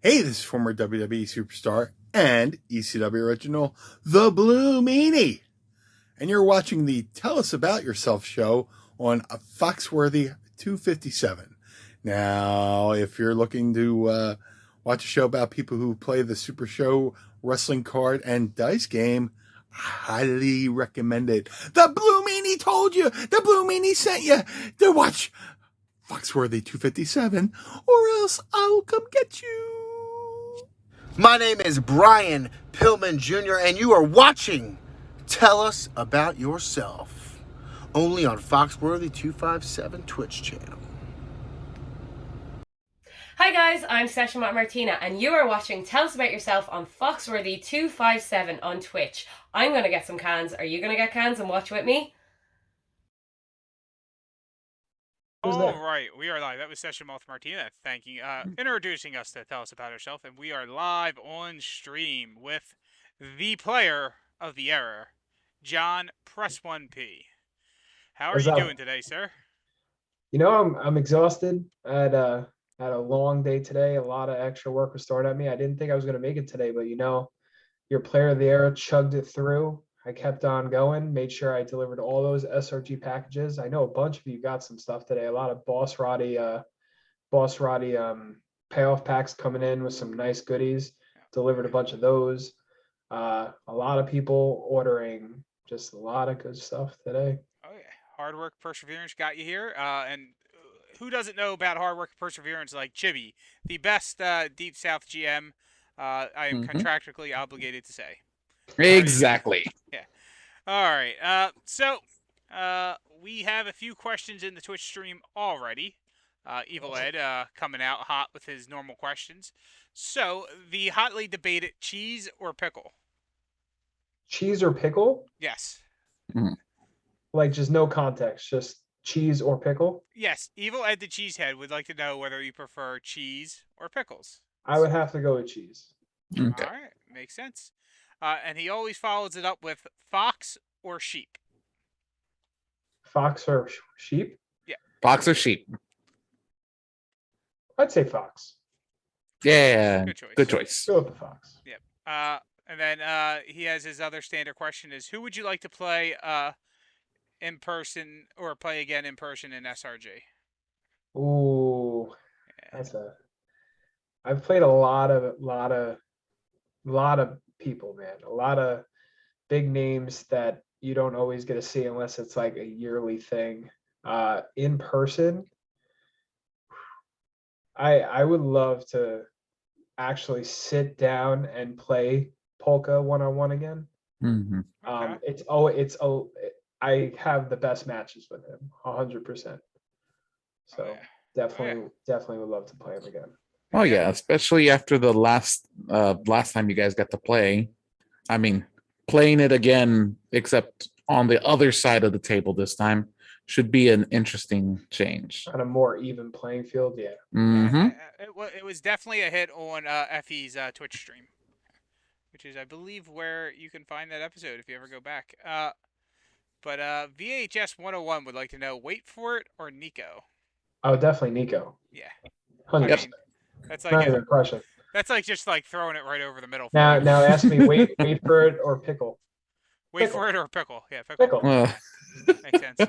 Hey, this is former WWE superstar and ECW original, The Blue Meanie. And you're watching the Tell Us About Yourself show on Foxworthy 257. Now, if you're looking to watch a show about people who play the Super Show wrestling card and dice game, I highly recommend it. The Blue Meanie told you! The Blue Meanie sent you to watch Foxworthy 257, or else I'll come get you. My name is Brian Pillman Jr., and you are watching Tell Us About Yourself, only on Foxworthy 257 Twitch channel. Hi guys, I'm Session Martina, and you are watching Tell Us About Yourself on Foxworthy 257 on Twitch. I'm going to get some cans. Are you going to get cans and watch with me? All right, we are live. That was Session Martina introducing us to Tell Us About Herself, and we are live on stream with the player of the era, John Press 1P. How are you doing today, sir? You know, I'm exhausted. I had a long day today. A lot of extra work was thrown at me. I didn't think I was going to make it today, but your player of the era chugged it through. I kept on going, made sure I delivered all those SRG packages. I know a bunch of you got some stuff today. A lot of Boss Roddy payoff packs coming in with some nice goodies. Delivered a bunch of those. A lot of people ordering just a lot of good stuff today. Oh yeah, hard work, perseverance got you here. And who doesn't know about hard work and perseverance like Chibi, the best Deep South GM? I am contractually obligated to say. Exactly. Yeah. All right. So we have a few questions in the Twitch stream already. Evil Ed coming out hot with his normal questions. So the hotly debated cheese or pickle? Cheese or pickle? Yes. Like just no context, just cheese or pickle? Yes. Evil Ed the Cheesehead would like to know whether you prefer cheese or pickles. I would have to go with cheese. Okay. All right. Makes sense. And he always follows it up with fox or sheep. Fox or sheep? Yeah. Fox or sheep? I'd say fox. Yeah. Good choice. Good choice. Go with the fox. Yep. And then he has his other standard question is, who would you like to play in person or play again in person in SRG? Ooh, I've played a lot of people, man. A lot of big names that you don't always get to see unless it's like a yearly thing. In person, I would love to actually sit down and play Polka one-on-one again. Mm-hmm. I have the best matches with him, 100%. So definitely would love to play him again. Oh yeah, especially after the last time you guys got to play. I mean, playing it again, except on the other side of the table this time, should be an interesting change. On a more even playing field, yeah. Mm-hmm. It was definitely a hit on FE's Twitch stream, which is, I believe, where you can find that episode if you ever go back. But VHS 101 would like to know, wait for it or Nico? Oh, definitely Nico. Yeah. 100%. Yep. That's Not even a question. That's like just like throwing it right over the middle. Now ask me, wait for it or pickle? Wait for it or pickle? Yeah, pickle. Makes sense.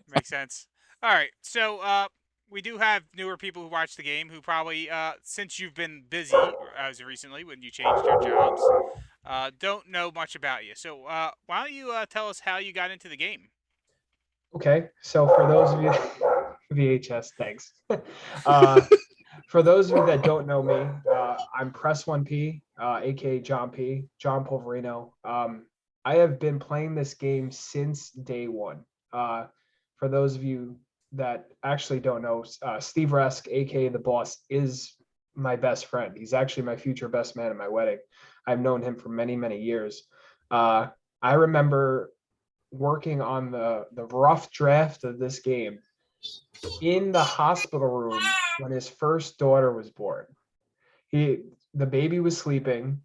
Makes sense. All right, so we do have newer people who watch the game who probably, since you've been busy as recently when you changed your jobs, don't know much about you. So why don't you tell us how you got into the game? Okay, so for those of you, VHS, thanks. For those of you that don't know me, I'm Press 1P, aka John P, John Polverino. I have been playing this game since day one. For those of you that actually don't know, Steve Resk, aka the Boss, is my best friend. He's actually my future best man at my wedding. I've known him for many, many years. I remember working on the rough draft of this game in the hospital room when his first daughter was born. The baby was sleeping,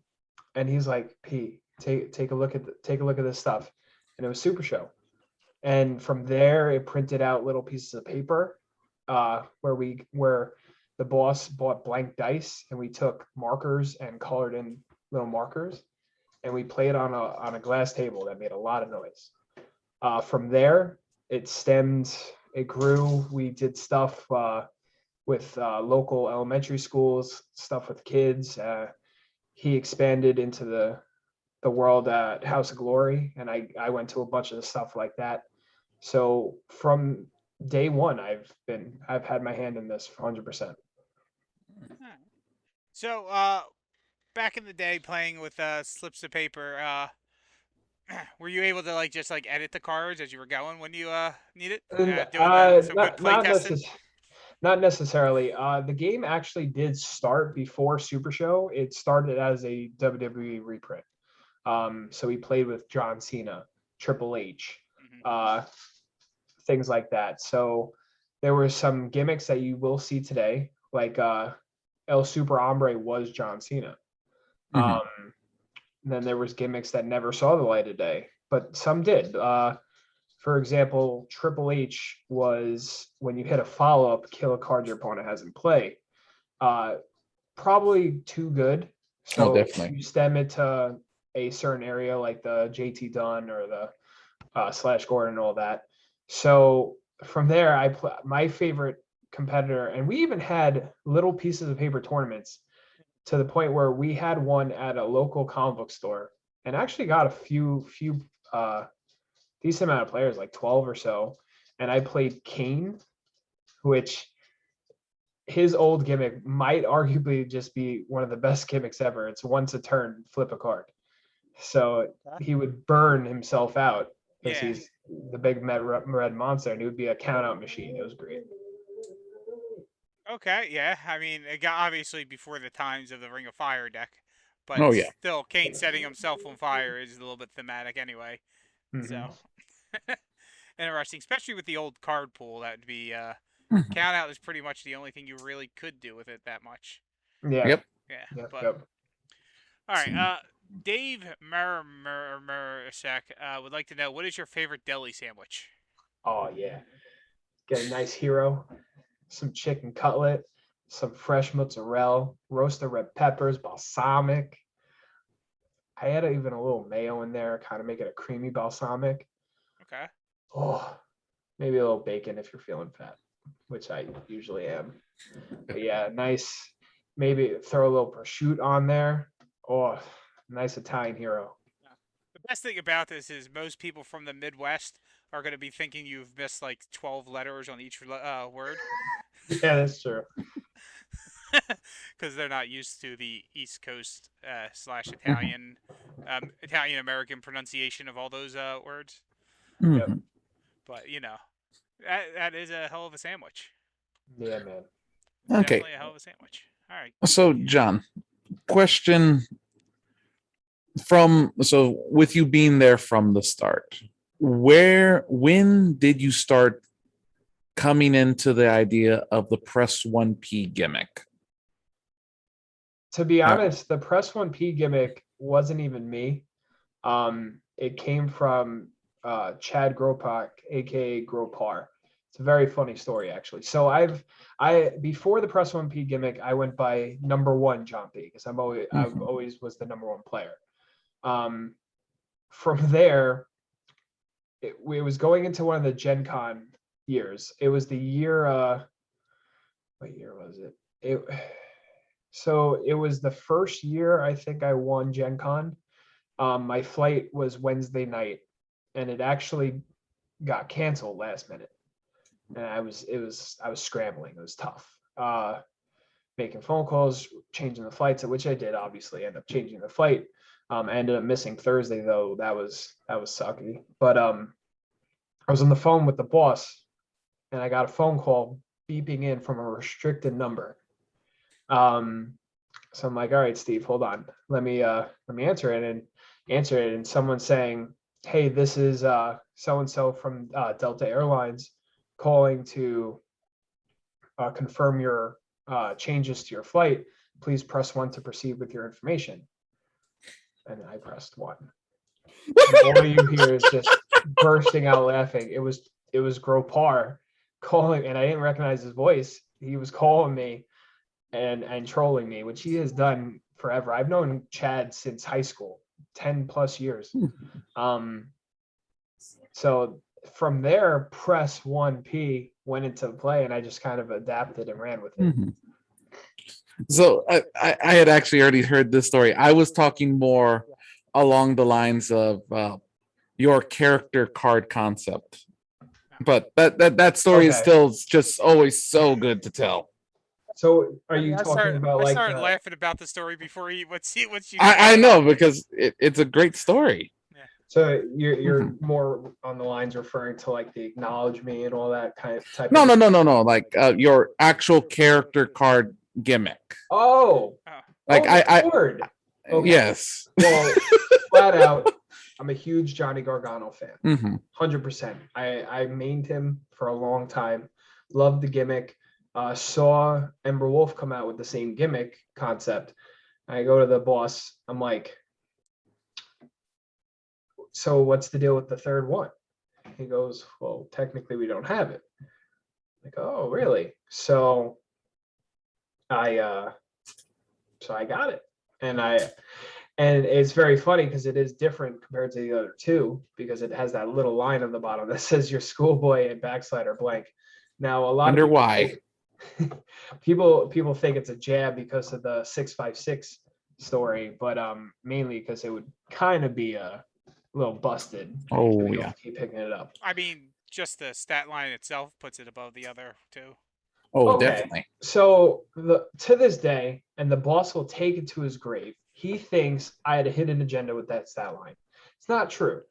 and he's like, "P, take a look at this stuff," and it was Super Show. And from there, it printed out little pieces of paper where the boss bought blank dice, and we took markers and colored in little markers, and we played on a glass table that made a lot of noise. From there, it grew. We did stuff with local elementary schools, stuff with kids. He expanded into the world at House of Glory, and I went to a bunch of the stuff like that. So from day one, I've had my hand in this 100%. So, back in the day, playing with slips of paper, were you able to just edit the cards as you were going when you need it? Doing some good play testing. Not necessarily. The game actually did start before Super Show. It started as a WWE reprint. So we played with John Cena, Triple H, things like that. So there were some gimmicks that you will see today, like El Super Hombre was John Cena. Then there was gimmicks that never saw the light of day, but some did. For example, Triple H was when you hit a follow-up, kill a card your opponent has in play. Probably too good. So definitely. You stem it to a certain area like the JT Dunn or the Slash Gordon and all that. So from there, my favorite competitor, and we even had little pieces of paper tournaments to the point where we had one at a local comic book store and actually got a few decent amount of players, like 12 or so. And I played Kane, which his old gimmick might arguably just be one of the best gimmicks ever. It's once a turn, flip a card. So he would burn himself out because he's the big red monster, and he would be a count out machine. It was great. Okay, yeah. I mean, it got obviously before the times of the Ring of Fire deck, but still, Kane setting himself on fire is a little bit thematic anyway. So interesting, especially with the old card pool. That would be count out is pretty much the only thing you really could do with it that much. Yeah. Yep. Yeah. All right. Dave Murmursak would like to know, what is your favorite deli sandwich? Oh yeah, get a nice hero, some chicken cutlet, some fresh mozzarella, roasted red peppers, balsamic. I had even a little mayo in there, kind of make it a creamy balsamic. Okay. Oh, maybe a little bacon if you're feeling fat, which I usually am. But yeah, nice. Maybe throw a little prosciutto on there. Oh, nice Italian hero. The best thing about this is most people from the Midwest are going to be thinking you've missed like 12 letters on each word. Yeah, that's true. Because they're not used to the East Coast / Italian, Italian American pronunciation of all those words. Yep. But that is a hell of a sandwich. Yeah, man. Okay. Definitely a hell of a sandwich. All right. So, John, question with you being there from the start, when did you start coming into the idea of the Press 1P gimmick? To be honest, the Press 1P gimmick wasn't even me. It came from Chad Gropak, aka Gropar. It's a very funny story, actually. So I before the Press 1P gimmick, I went by number one John P, because I've always was the number one player. From there, it was going into one of the Gen Con years. It was the year what year was it? So it was the first year I think I won Gen Con. My flight was Wednesday night, and it actually got canceled last minute. And I was scrambling. It was tough. Making phone calls, changing the flights, which I did obviously end up changing the flight. I ended up missing Thursday though. That was sucky. But I was on the phone with the boss, and I got a phone call beeping in from a restricted number. So I'm like, all right, Steve, hold on. Let me answer it, and someone saying, hey, this is so-and-so from Delta Airlines calling to confirm your changes to your flight. Please press 1 to proceed with your information. And I pressed 1. And all you hear is just bursting out laughing. It was Gropar calling, and I didn't recognize his voice. He was calling me and trolling me, which he has done forever. I've known Chad since high school, 10 plus years. So from there, press 1P went into play, and I just kind of adapted and ran with it. So I had actually already heard this story. I was talking more along the lines of your character card concept, but that story is still just always so good to tell. So are you talking about I started laughing about the story before you. What's you? I know, because it's a great story. Yeah. So you're more on the lines referring to like the acknowledge me and all that kind of type. No. Like your actual character card gimmick. Like word. Okay. Yes. Well, flat out, I'm a huge Johnny Gargano fan. 100%. I mained him for a long time. Loved the gimmick. Saw Ember Wolf come out with the same gimmick concept. I go to the boss. I'm like, so what's the deal with the third one? He goes, well, technically we don't have it. I'm like, oh, really? So I got it. And it's very funny because it is different compared to the other two, because it has that little line on the bottom that says your schoolboy and backslider blank. Now a lot of why people think it's a jab because of the 656 story, but mainly because it would kind of be a little busted. Oh yeah. Keep picking it up. I mean, just the stat line itself puts it above the other two. Oh, okay. Definitely. So to this day, and the boss will take it to his grave, he thinks I had a hidden agenda with that stat line. It's not true.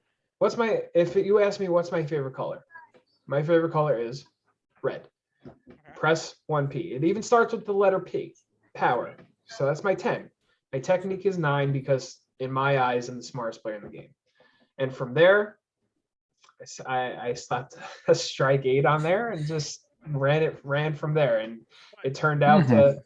If you ask me what's my favorite color, my favorite color is red. Okay. Press 1P. It even starts with the letter P, power. So that's my 10. My technique is 9 because in my eyes, I'm the smartest player in the game. And from there, I slapped a strike 8 on there and just ran from there. And it turned out to,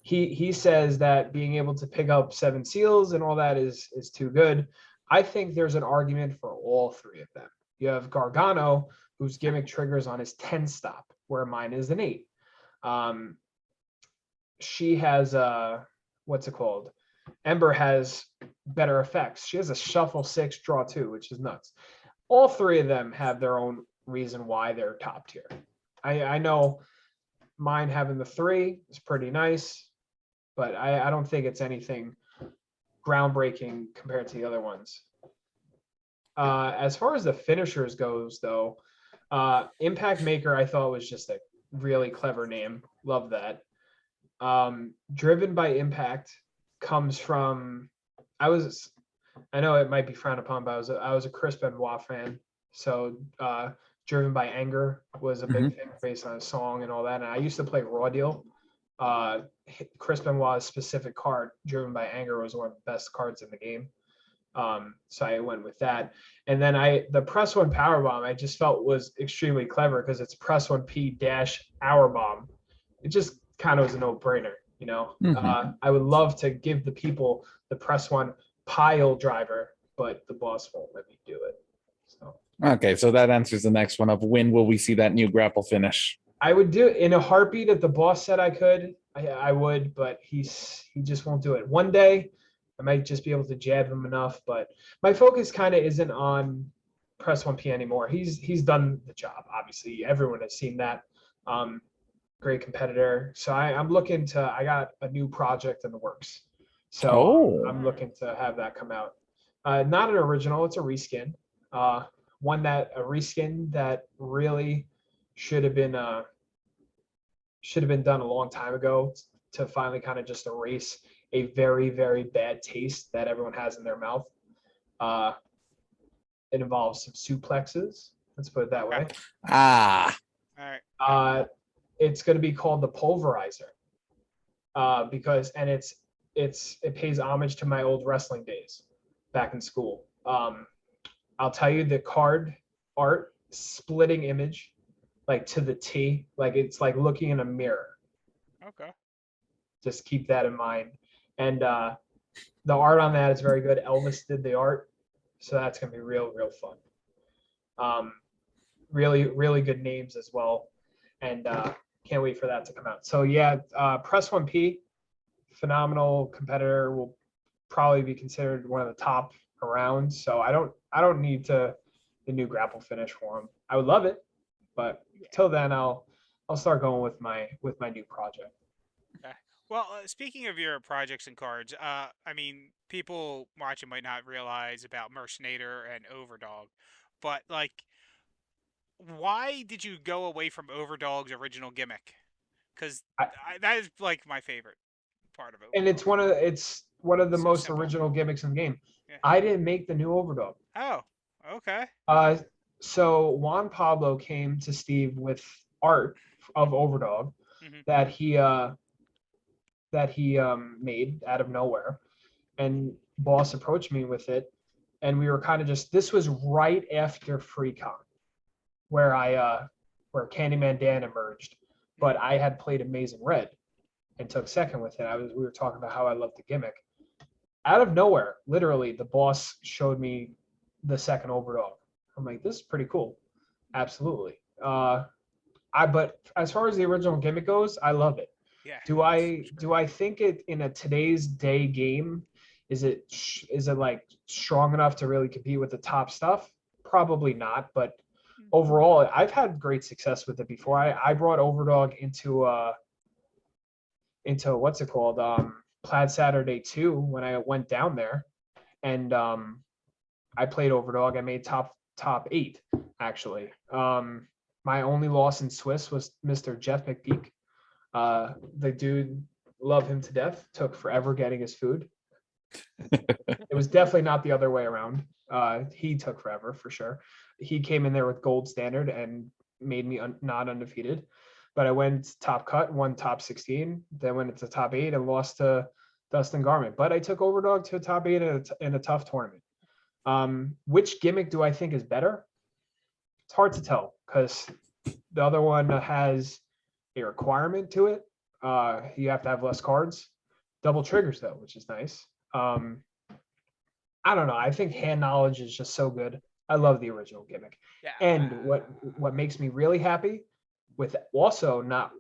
he says that being able to pick up 7 seals and all that is too good. I think there's an argument for all 3 of them. You have Gargano, whose gimmick triggers on his 10 stop, where mine is an 8. She has what's it called? Ember has better effects. She has a shuffle 6, draw 2, which is nuts. All 3 of them have their own reason why they're top tier. I know mine having the 3 is pretty nice, but I don't think it's anything groundbreaking compared to the other ones. As far as the finishers goes, though, Impact Maker I thought was just a really clever name. Love that. Driven by Impact comes from, I know it might be frowned upon, but I was a Chris Benoit fan. So Driven by Anger was a big thing based on a song and all that. And I used to play Raw Deal. Chris Benoit's specific card, Driven by Anger, was one of the best cards in the game. So I went with that. And then the press 1 power bomb I just felt was extremely clever because it's press 1P dash hour bomb. It just kind of was a no-brainer, you know. I would love to give the people the press 1 pile driver, but the boss won't let me do it. So okay, so that answers the next one of when will we see that new grapple finish? I would do it in a heartbeat. If the boss said I could, I would, but he just won't do it. One day I might just be able to jab him enough, but my focus kind of isn't on press 1P anymore. He's done the job. Obviously, everyone has seen that. Great competitor. So I'm looking to. I got a new project in the works. So I'm looking to have that come out. Not an original. It's a reskin. A reskin that really should have been done a long time ago to finally kind of just erase a very, very bad taste that everyone has in their mouth. It involves some suplexes. Let's put it that way. All right. It's going to be called the Pulverizer because it pays homage to my old wrestling days back in school. I'll tell you the card art, splitting image, like to the T, like it's like looking in a mirror. Okay. Just keep that in mind. And the art on that is very good. Elvis did the art, so that's gonna be real fun. Really, really good names as well. And can't wait for that to come out. So yeah, Press 1P, phenomenal competitor, will probably be considered one of the top around. So I don't need the new grapple finish for him. I would love it, but till then I'll start going with my new project. Okay. Well, speaking of your projects and cards, I mean, people watching might not realize about Mercenator and Overdog, but like, why did you go away from Overdog's original gimmick? Because that is like my favorite part of And Overdog. it's one of the So most simple. original gimmicks in the game. Yeah. I didn't make the new Overdog. Oh, okay. So Juan Pablo came to Steve with art of Overdog Mhm. that he made out of nowhere, and Boss approached me with it, and we were kind of just. This was right after FreeCon, where where Candyman Dan emerged, but I had played Amazing Red and took second with it. We were talking about how I loved the gimmick. Out of nowhere, literally, the boss showed me the second Overdog. I'm like, this is pretty cool. Absolutely. But as far as the original gimmick goes, I love it. Yeah. Do I think it in a today's day game? Is it like strong enough to really compete with the top stuff? Probably not. But overall, I've had great success with it before. I brought Overdog into what's it called? Plaid Saturday 2 when I went down there, and I played Overdog. I made top 8 actually. My only loss in Swiss was Mr. Jeff McPeak. The dude, love him to death. Took forever getting his food. It was definitely not the other way around. He took forever for sure. He came in there with gold standard and made me not undefeated. But I went top cut, won top 16, then went into top 8 and lost to Dustin Garment. But I took Overdog to a top 8 in a tough tournament. Which gimmick do I think is better? It's hard to tell because the other one has a requirement to it. You have to have less cards. Double triggers though, which is nice. I don't know. I think hand knowledge is just so good. I love the original gimmick. Yeah. And what makes me really happy with also not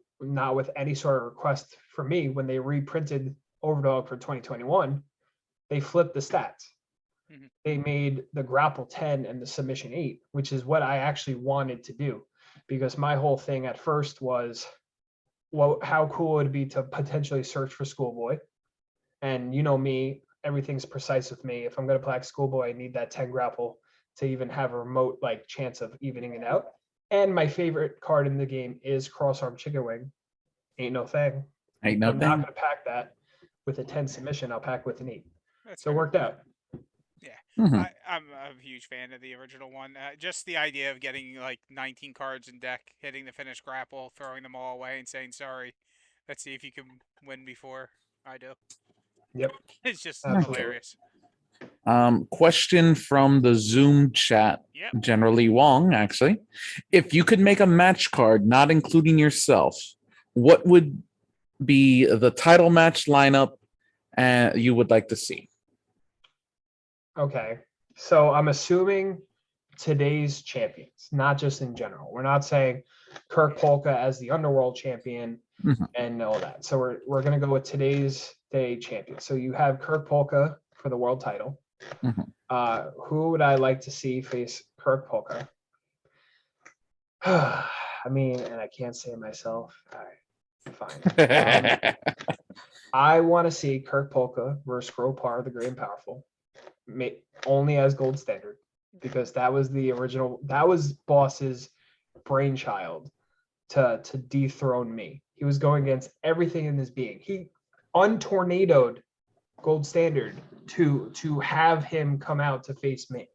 with any sort of request for me, when they reprinted Overdog for 2021, they flipped the stats. Mhm. They made the grapple 10 and the submission 8, which is what I actually wanted to do, because my whole thing at first was, well, how cool would it be to potentially search for Schoolboy? And you know me, everything's precise with me. If I'm going to play Schoolboy, I need that 10 grapple to even have a remote like chance of evening it out. And my favorite card in the game is Crossarm Chicken Wing. Ain't no thing. Ain't no I'm not thing. going to pack that with a 10 submission. I'll pack with an 8. That's So it fair. worked out. Yeah. Mhm. I'm a huge fan of the original one. Just the idea of getting like 19 cards in deck, hitting the finish grapple, throwing them all away, and saying sorry. Let's see if you can win before I do. Yep. It's just Absolutely. hilarious. Question from the Zoom chat. Yep. Generally Wong, actually. If you could make a match card, not including yourself, what would be the title match lineup you would like to see? Okay. So I'm assuming today's champions, not just in general. We're not saying Kirk Polka as the underworld champion Mhm. and all that. So we're gonna go with today's day champion. So you have Kirk Polka for the world title. Mhm. Who would I like to see face Kirk Polka? I mean, and I can't say it myself. All right, fine. I want to see Kirk Polka versus Gropar, the Great and Powerful, only as gold standard, because that was the original. That was Boss's brainchild to dethrone me. He was going against everything in his being. He untornadoed gold standard to have him come out to face me.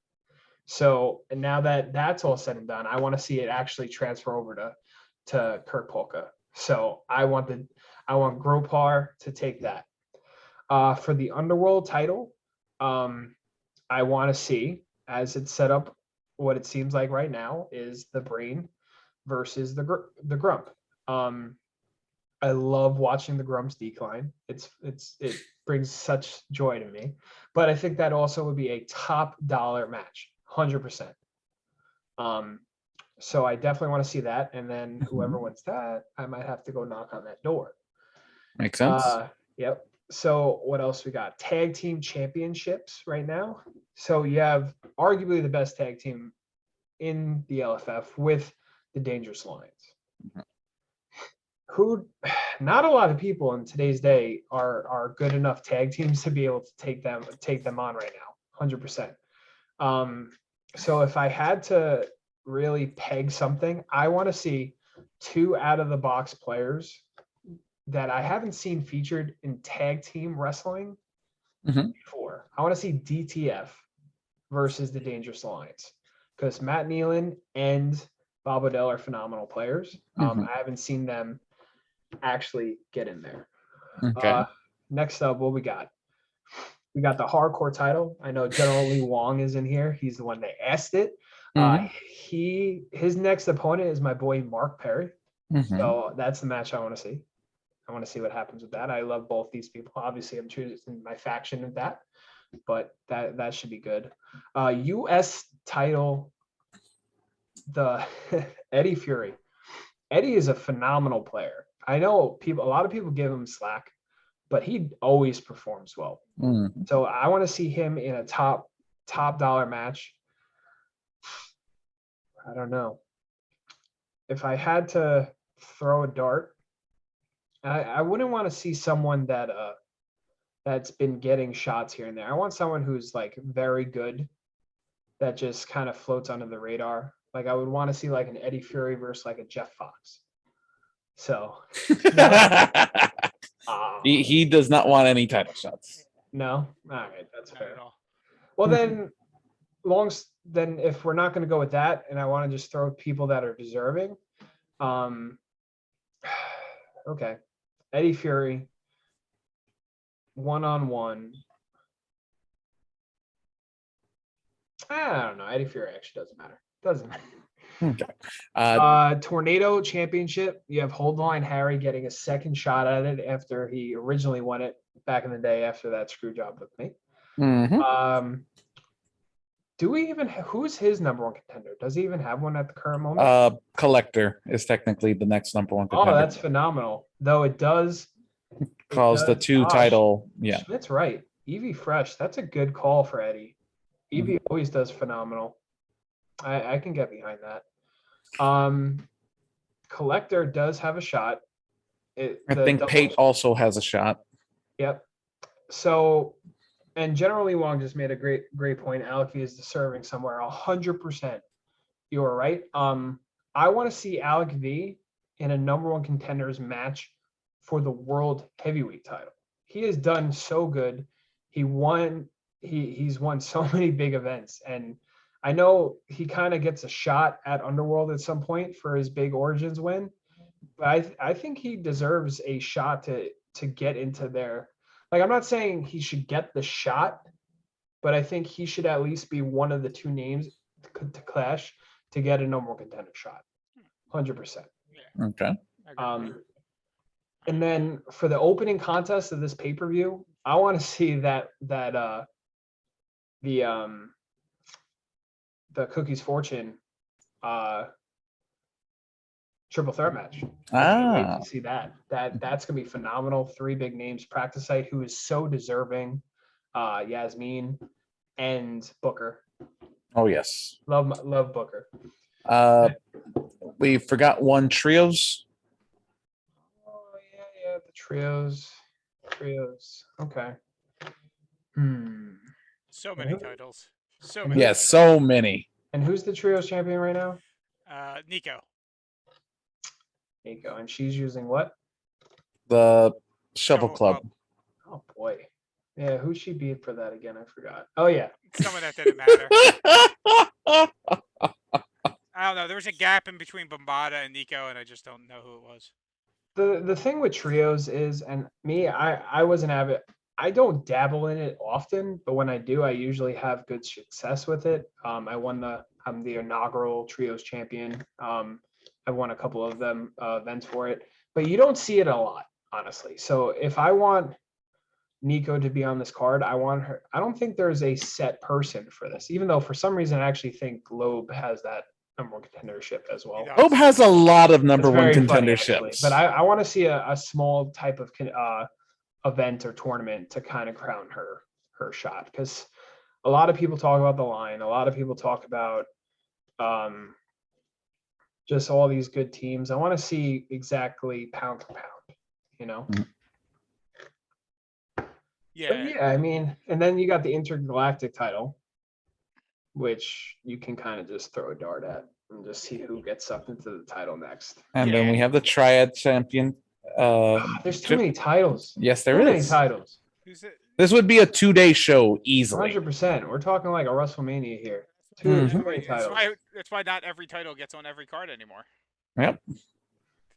So, and now that that's all said and done, I want to see it actually transfer over to Kirk Polka. So I want Gropar to take that. For the Underworld title, I want to see, as it's set up, what it seems like right now is the Brain versus the Grump. I love watching the Grumps decline. It brings such joy to me. But I think that also would be a top dollar match, 100%. So I definitely want to see that. And then whoever wins that, I might have to go knock on that door. Makes sense. Yep. So what else we got? Tag team championships right now. So you have arguably the best tag team in the LFF with the Dangerous Lions. Who, not a lot of people in today's day are good enough tag teams to be able to take them on right now, 100%. So if I had to really peg something, I want to see 2 out of the box players that I haven't seen featured in tag team wrestling before. I want to see DTF versus the Dangerous Alliance because Matt Nealon and Bob Odell are phenomenal players. I haven't seen them actually get in there. Okay. Next up, what we got? We got the hardcore title. I know General Lee Wong is in here. He's the one that asked it. His next opponent is my boy Mark Perry. So that's the match I want to see. I want to see what happens with that. I love both these people. Obviously, I'm choosing my faction of that, but that should be good. U.S. title, the Eddie Fury. Eddie is a phenomenal player. I know a lot of people give him slack, but he always performs well. So I want to see him in a top dollar match. I don't know. If I had to throw a dart, I wouldn't want to see someone that's been getting shots here and there. I want someone who's like very good, that just kind of floats under the radar. Like I would want to see like an Eddie Fury versus like a Jeff Fox. So he does not want any title shots. No, all right, that's fair. Well, then if we're not going to go with that, and I want to just throw people that are deserving, okay, Eddie Fury, 1-on-1. I don't know. Eddie Fury actually doesn't matter. Doesn't matter. Okay. Tornado Championship. You have Hold the Line Harry getting a second shot at it after he originally won it back in the day after that screw job with me. Do we even who's his number one contender? Does he even have one at the current moment? Collector is technically the next number one contender. Oh, that's phenomenal. Though it does cause the 2 title. Yeah, that's right. Evie Fresh. That's a good call for Eddie. Evie always does phenomenal. I can get behind that. Collector does have a shot. I think Pate also has a shot. Yep. So, and General Lee Wong just made a great point. Alec V is deserving somewhere. 100%. You are right. I want to see Alec V in a number one contenders match for the world heavyweight title. He has done so good. He's won so many big events, and I know he kind of gets a shot at Underworld at some point for his big Origins win, but I think he deserves a shot to get into there. Like, I'm not saying he should get the shot, but I think he should at least be one of the 2 names to clash to get a number one contender shot. 100%. Okay. And then for the opening contest of this pay-per-view, I want to see that the Cookies Fortune triple threat match. I can't wait to see that. That's gonna be phenomenal. 3 big names. Practice Site, who is so deserving. Yasmin and Booker. Oh yes. Love Booker. We forgot one trios. Oh yeah, the trios. Okay. So many titles. So many. Yes, titles. so many. And who's the trios champion right now? Nico. And she's using what? The Shovel Club. Oh boy. Yeah, who she beat for that again? I forgot. Oh yeah. Someone that didn't matter. I don't know. There was a gap in between Bombada and Nico, and I just don't know who it was. The thing with trios is, and me, I was an avid. I don't dabble in it often, but when I do, I usually have good success with it. I'm the inaugural trios champion. I won a couple of them events for it, but you don't see it a lot, honestly. So if I want Nico to be on this card, I want her. I don't think there's a set person for this, even though for some reason I actually think Loeb has that number one contendership as well. does. Hope has a lot of number It's one very funny, contenderships. actually. But I want to see a small type of event or tournament to kind of crown her shot, because a lot of people talk about the line. A lot of people talk about just all these good teams. I want to see exactly pound for pound, you know? Yeah. But yeah, I mean, and then you got the intergalactic title, which you can kind of just throw a dart at and just see who gets sucked into the title next. And then we have the Triad Champion. There's too many titles. Yes, there Too many is. titles. Who's it? This would be a 2-day show easily. 100%. We're talking like a WrestleMania here. Mhm. Too many titles. That's why not every title gets on every card anymore. Yep.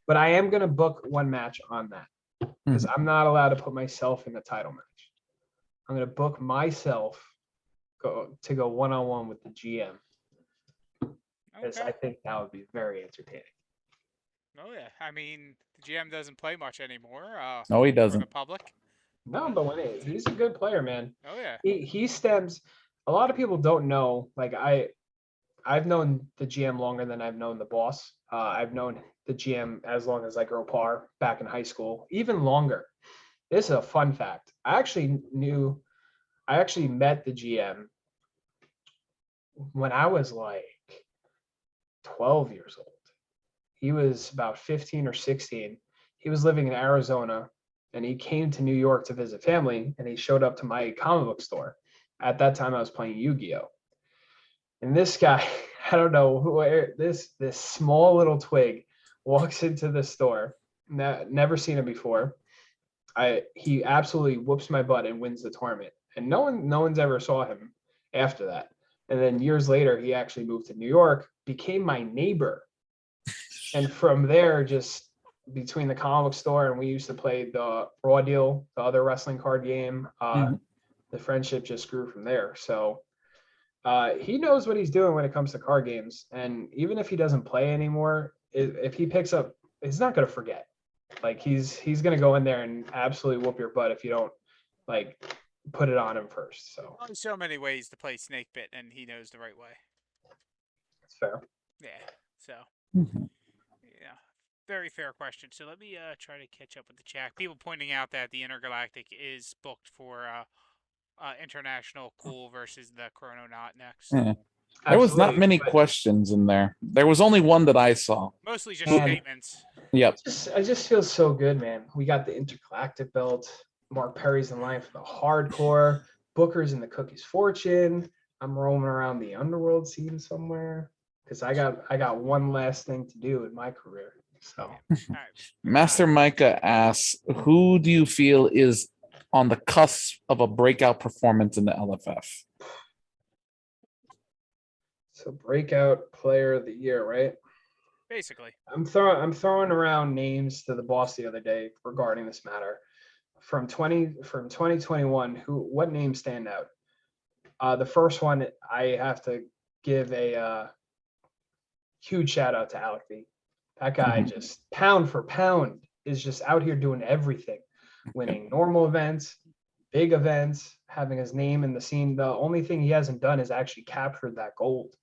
But I am gonna book one match on that because I'm not allowed to put myself in the title match. I'm gonna book myself to go one-on-one with the GM because I think that would be very entertaining. Oh yeah, I mean the GM doesn't play much anymore. No, he For doesn't. the public. No, but he's a good player, man. Oh yeah. He stems. A lot of people don't know. Like I've known the GM longer than I've known the boss. I've known the GM as long as I grew par back in high school, even longer. This is a fun fact. I actually met the GM when I was like 12 years old. He was about 15 or 16. He was living in Arizona and he came to New York to visit family, and he showed up to my comic book store. At that time I was playing Yu-Gi-Oh! And this guy, I don't know where this small little twig walks into the store. Never seen him before. He absolutely whoops my butt and wins the tournament. And no one's ever saw him after that. And then years later, he actually moved to New York, became my neighbor. And from there, just between the comic store and we used to play the Raw Deal, the other wrestling card game, the friendship just grew from there. So he knows what he's doing when it comes to card games. And even if he doesn't play anymore, if he picks up, he's not going to forget. Like he's going to go in there and absolutely whoop your butt if you don't like put it on him first. So There's so many ways to play Snake Bit, and he knows the right way. it's fair. Yeah. So. Yeah. Very fair question. So let me try to catch up with the chat. People pointing out that the Intergalactic is booked for International Cool versus the Chrononaut next. Yeah. There was not many questions in there. There was only one that I saw. Mostly just statements. Yep. I just feel so good, man. We got the Intergalactic belt. Mark Perry's in line for the hardcore. Booker's in the Cookies Fortune. I'm roaming around the underworld scene somewhere because I got one last thing to do in my career. So, Master Micah asks, who do you feel is on the cusp of a breakout performance in the LFF? So breakout player of the year, right? Basically. I'm throwing around names to the boss the other day regarding this matter. From 2021, what names stand out? The first one, I have to give a huge shout out to Alec B. That guy just pound for pound is just out here doing everything, winning normal events, big events, having his name in the scene. The only thing he hasn't done is actually captured that gold.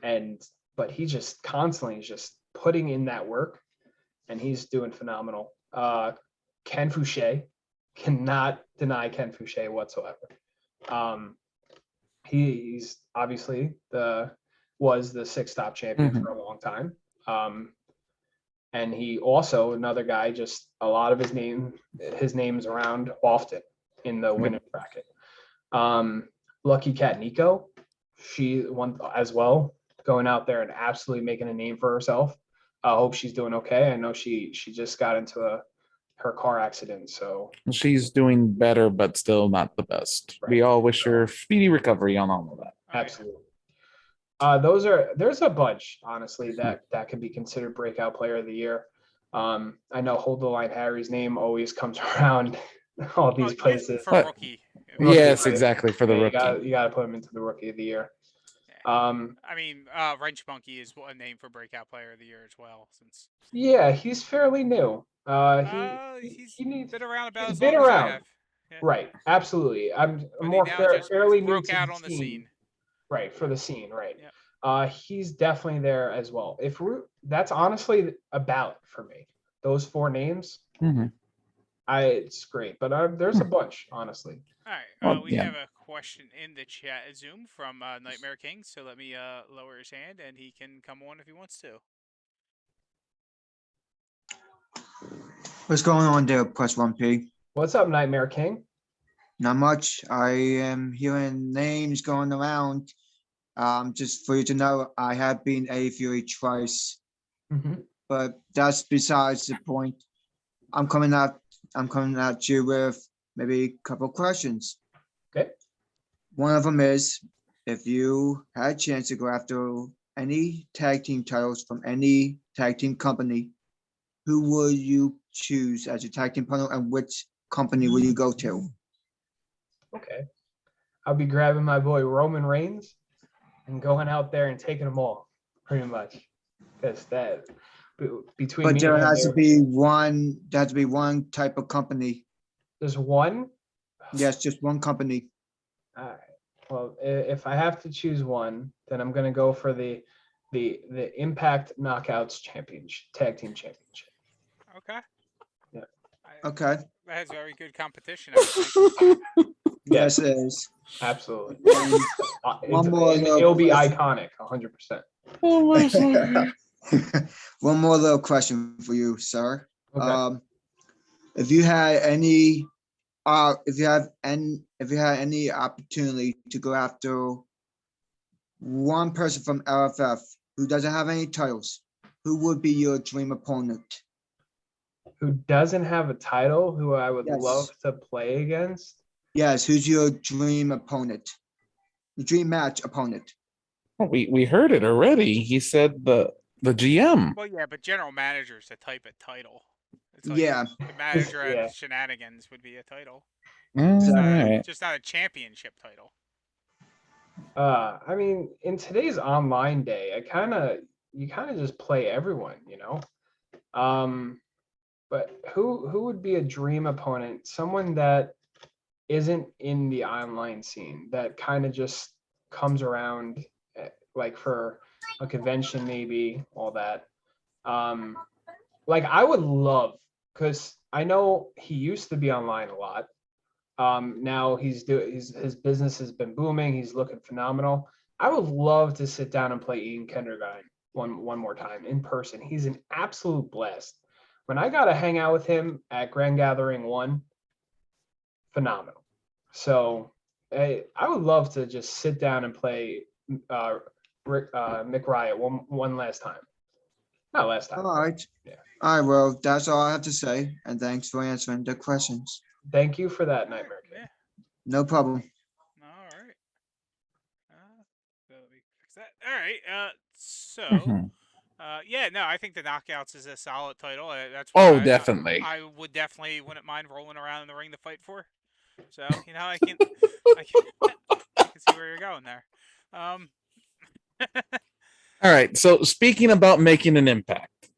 But he just constantly is just putting in that work, and he's doing phenomenal. Ken Fouche, cannot deny Ken Fouche whatsoever. He's obviously was the 6-stop champion for a long time. And he also, another guy, just a lot of his name's around often in the winner bracket. Lucky Cat Nico, she won as well, going out there and absolutely making a name for herself. I hope she's doing okay. I know she just got into her car accident, so she's doing better, but still not the best. Right. We all wish her speedy recovery on all of that. Absolutely. There's a bunch, honestly, that can be considered breakout player of the year. I know Hold the Line Harry's name always comes around all these places. For rookie. Yes, right? Exactly, for the rookie. You got to put him into the rookie of the year. I mean, Wrench Monkey is a name for breakout player of the year as well. Yeah, he's fairly new. He's been around about he's as been long around. As I have. Yeah. Right, absolutely. I'm more fairly new broke to out the on the scene. scene. Right, for the scene, right. Yeah. He's definitely there as well. That's honestly a ballot for me. Those 4 names, Mm-hmm. it's great, but there's a bunch, honestly. All right. Well, We yeah. have a question in the chat at Zoom from Nightmare King. So let me lower his hand, and he can come on if he wants to. What's going on there, Press 1P? What's up, Nightmare King? Not much. I am hearing names going around. Just for you to know, I have been a Fury twice, but that's besides the point. I'm coming at you with maybe a couple questions. Okay. One of them is, if you had a chance to go after any tag team titles from any tag team company, who would you choose as your tag team partner, and which company will you go to? Okay. I'll be grabbing my boy Roman Reigns and going out there and taking them all, pretty much. Because that between But me there and him, has to be one type of company. there's one. Yes, just one company. All right. Well, if I have to choose one, then I'm gonna go for the Impact Knockouts Championship, Tag Team Championship. Okay. Yeah. Okay. That has very good competition, I would think. Yes, it is. Absolutely. One more It'll be question. iconic, 100%. Oh my God. One more little question for you, sir. Okay. If you had any opportunity to go after one person from LFF who doesn't have any titles, who would be your dream opponent? Who doesn't have a title, who I would Yes. love to play against? Yes, who's your dream opponent? Your dream match opponent? Oh, we heard it already. He said the GM. Well, yeah, but general manager's a type of title. It's like Yeah. the manager Yeah. at Shenanigans would be a title. All right. Just not a championship title. I mean, in today's online day, you kind of just play everyone, you know. But who would be a dream opponent? Someone that isn't in the online scene, that kind of just comes around, like for a convention, maybe all that. Like I would love, because I know he used to be online a lot. Now his business has been booming. He's looking phenomenal. I would love to sit down and play Ian Kendergine one more time in person. He's an absolute blast. When I got to hang out with him at Grand Gathering 1, phenomenal. So I would love to just sit down and play Mick Riot one last time. Not last time. All right. Yeah. All right, well, that's all I have to say, and thanks for answering the questions. Thank you for that, Nightmare Kid. Yeah. No problem. All right. So let me fix that. All right. Mhm. Yeah, no, I think the Knockouts is a solid title. That's Oh, what definitely. I wouldn't mind rolling around in the ring to fight for. So I can see where you're going there. All right. So speaking about making an impact,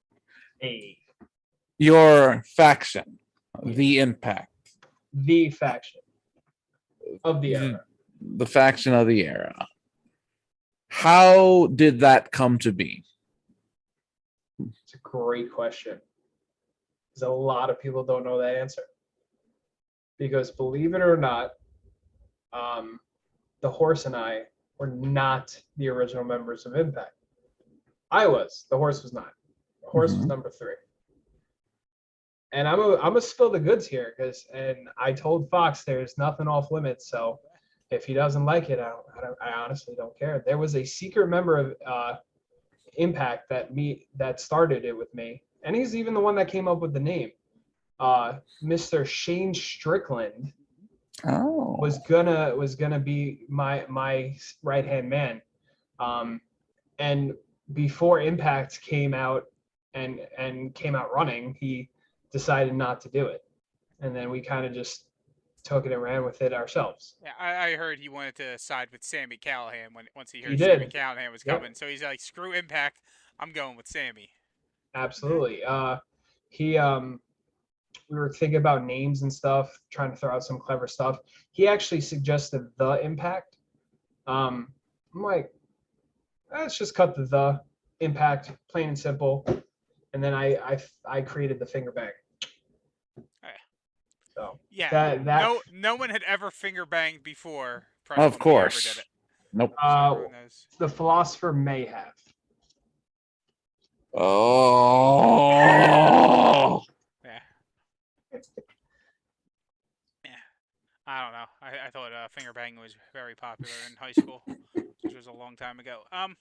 Hey, your faction, the Impact, the faction of the era. the faction of the era. How did that come to be? It's a great question. Because a lot of people don't know that answer. Because believe it or not, the Horse and I were not the original members of Impact. I was. The Horse was not. The Horse was number 3. And I'm a spill the goods here, and I told Fox there's nothing off limits. So if he doesn't like it, I honestly don't care. There was a secret member of Impact that started it with me, and he's even the one that came up with the name. Mr. Shane Strickland was gonna be my right hand man, and before Impact came out and came out running, he decided not to do it, and then we kind of just took it and ran with it ourselves. Yeah, I heard he wanted to side with Sammy Callahan once he heard He did. Sammy Callahan was coming. So he's like, screw Impact, I'm going with Sammy. Absolutely. We were thinking about names and stuff, trying to throw out some clever stuff. He actually suggested the Impact. I'm like, Let's just cut the Impact, plain and simple. And then I created the finger bang. So Yeah. that No one had ever finger banged before. Of Who ever did course. it. Nope. So everyone knows. the philosopher may have. Oh. Yeah. Yeah. I don't know. I thought finger banging was very popular in high school, which was a long time ago. Fucking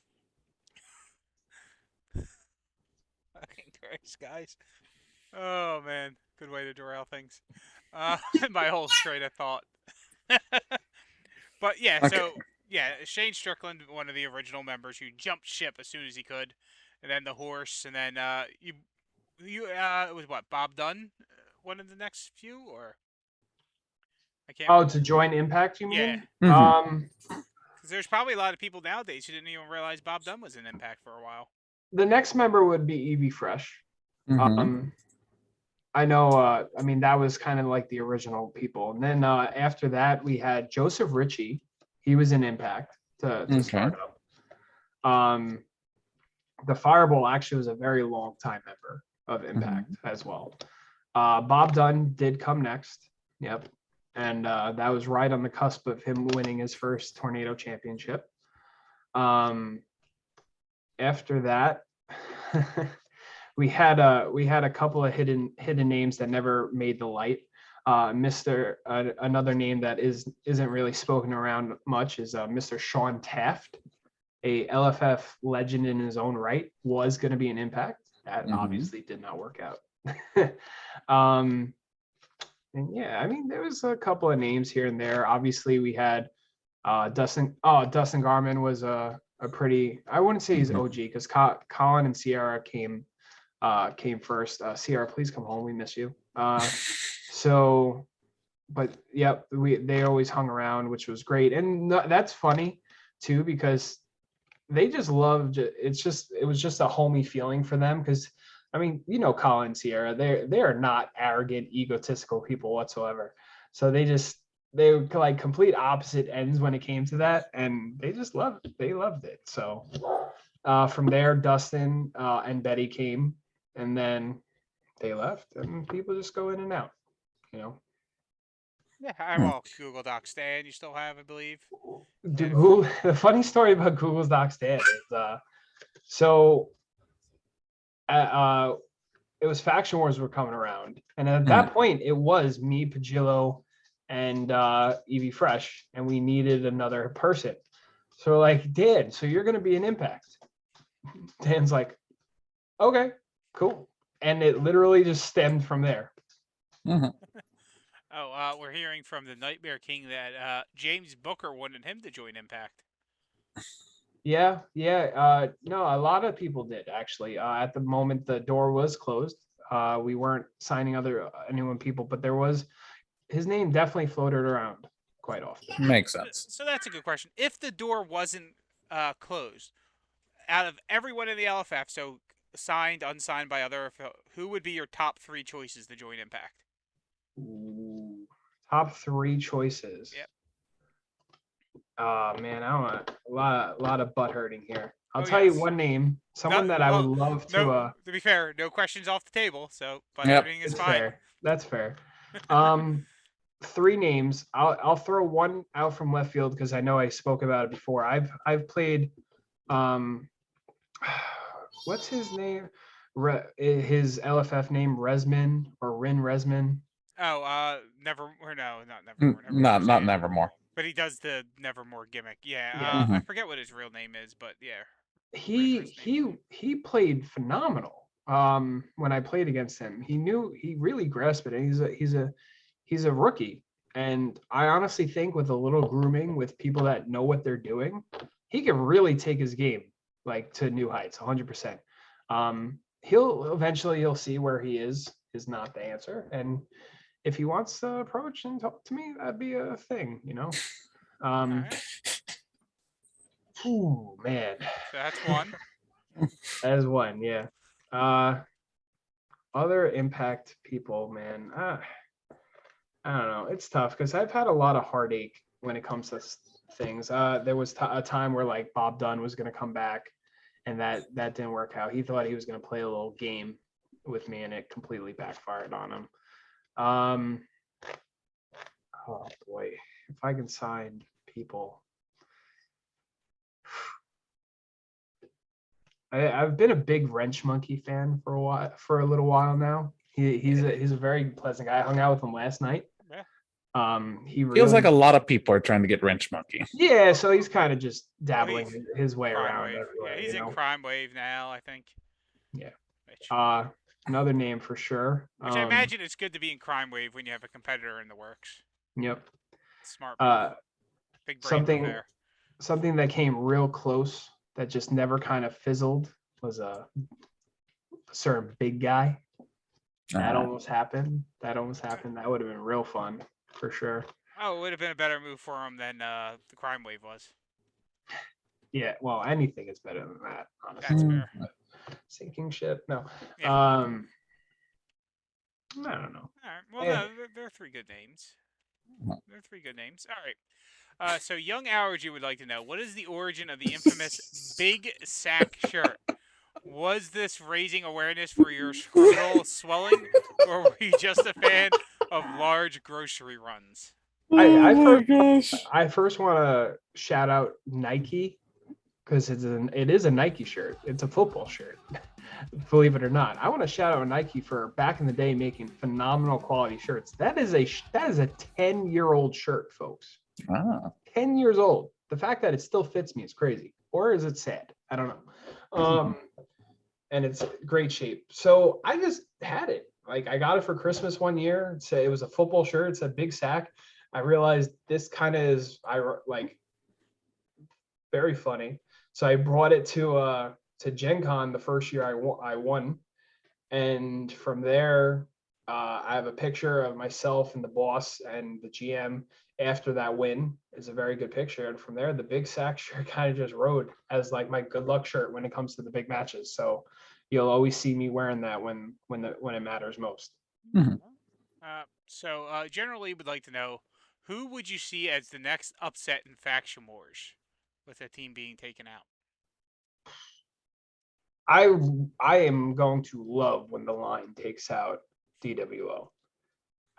Christ, guys. Oh man, good way to derail things. My whole train of thought. But yeah, Okay. so yeah, Shane Strickland, one of the original members, who jumped ship as soon as he could, and then the horse, and then it was what, Bob Dunn, one of the next few, or I can't. Oh, to join Impact, you Yeah, mean? Mhm. because there's probably a lot of people nowadays who didn't even realize Bob Dunn was in Impact for a while. The next member would be Evie Fresh. Mhm. I know. I mean, that was kind of like the original people, and then after that, we had Joseph Ritchie. He was in Impact to start up. The Fireball actually was a very long time member of Impact as well. Bob Dunn did come next. Yep. And that was right on the cusp of him winning his first Tornado Championship. After that, we had a couple of hidden names that never made the light. Another name that isn't really spoken around much is Mr. Sean Taft, a LFF legend in his own right, was going to be an Impact. That obviously did not work out. And yeah, I mean, there was a couple of names here and there. Obviously, we had Dustin. Oh, Dustin Garman was a pretty. I wouldn't say he's OG because Colin and Sierra came first. Sierra, please come home. We miss you. But yep, they always hung around, which was great, and that's funny too because they just loved it. It was just a homey feeling for them because. I mean, Colin and Sierra, they are not arrogant, egotistical people whatsoever. So they were like complete opposite ends when it came to that, and they loved it. So from there, Dustin and Betty came, and then they left, and people just go in and out, Yeah, well, Google Doc Stan, you still have, I believe. The funny story about Google's Doc Stan is so. It was Faction Wars were coming around, and at that point, it was me, Pagillo, and Evie Fresh, and we needed another person. So we're like, Dan, so you're gonna be an Impact. Dan's like, okay, cool, and it literally just stemmed from there. We're hearing from the Nightmare King that James Booker wanted him to join Impact. Yeah. No, a lot of people did actually. At the moment, the door was closed. We weren't signing anyone people, but there was his name definitely floated around quite often. Makes sense. So that's a good question. If the door wasn't closed, out of everyone in the LFF, so signed, unsigned by other, who would be your top 3 choices to join Impact? Ooh, top 3 choices. Yep. Man, I don't know. A lot of butt hurting here. I'll tell you one name. Someone that I would love to. To be fair, no questions off the table. So butt Yep. hurting is It's fine. fair. That's fair. 3 names. I'll throw one out from left field because I know I spoke about it before. I've played. What's his name? His LFF name Resman or Rin Resman. Oh, Nevermore. No, not Nevermore. Not Nevermore. But he does the Nevermore gimmick. Yeah. Yeah. I forget what his real name is, but yeah. He played phenomenal. When I played against him, he really grasped it. And he's a rookie. And I honestly think with a little grooming with people that know what they're doing, he can really take his game like to new heights, 100%. You'll see where he is not the answer. And if he wants to approach and talk to me, that'd be a thing, Right. Ooh, man. So that's one. That is one, yeah. Other Impact people, man. I don't know. It's tough because I've had a lot of heartache when it comes to things. There was a time where like Bob Dunn was going to come back, and that didn't work out. He thought he was going to play a little game with me, and it completely backfired on him. Oh boy, if I can sign people. I've been a big Wrench Monkey fan for a little while now. He's a very pleasant guy. I hung out with him last night. He really, feels like a lot of people are trying to get Wrench Monkey. Yeah, so he's kind of just dabbling his way around Wave. everywhere. Yeah, he's in Crime Wave now, I think. Yeah. Another name for sure. Which I imagine it's good to be in Crime Wave when you have a competitor in the works. Yep. Smart move. Big brain there. Something that came real close that just never kind of fizzled was a certain big guy. That almost happened. That would have been real fun for sure. Oh, it would have been a better move for him than the Crime Wave was. Yeah, well, anything is better than that, honestly. That's fair. Sinking ship? No. Yeah. I don't know. All right. Well, no, they're three good names. They're three good names. All right. So Young Allergy would like to know, what is the origin of the infamous Big Sack shirt? Was this raising awareness for your scrotal swelling, or were you just a fan of large grocery runs? I first want to shout out Nike because it is a Nike shirt. It's a football shirt, believe it or not. I want to shout out Nike for back in the day making phenomenal quality shirts. That is a 10-year-old shirt, folks. 10 years old. The fact that it still fits me is crazy. Or is it sad? I don't know. And it's great shape. So I just had it. Like I got it for Christmas one year. It was a football shirt. It said Big Sack. I realized this kind of is very funny. So I brought it to Gen Con the first year I won. And from there, I have a picture of myself and the boss and the GM after that win. Is a very good picture. And from there, the Big Sack shirt kind of just rode as like my good luck shirt when it comes to the big matches. So you'll always see me wearing that when it matters most. Mm-hmm. So generally, would like to know, who would you see as the next upset in Faction Wars, with a team being taken out? I am going to love when the line takes out DWO.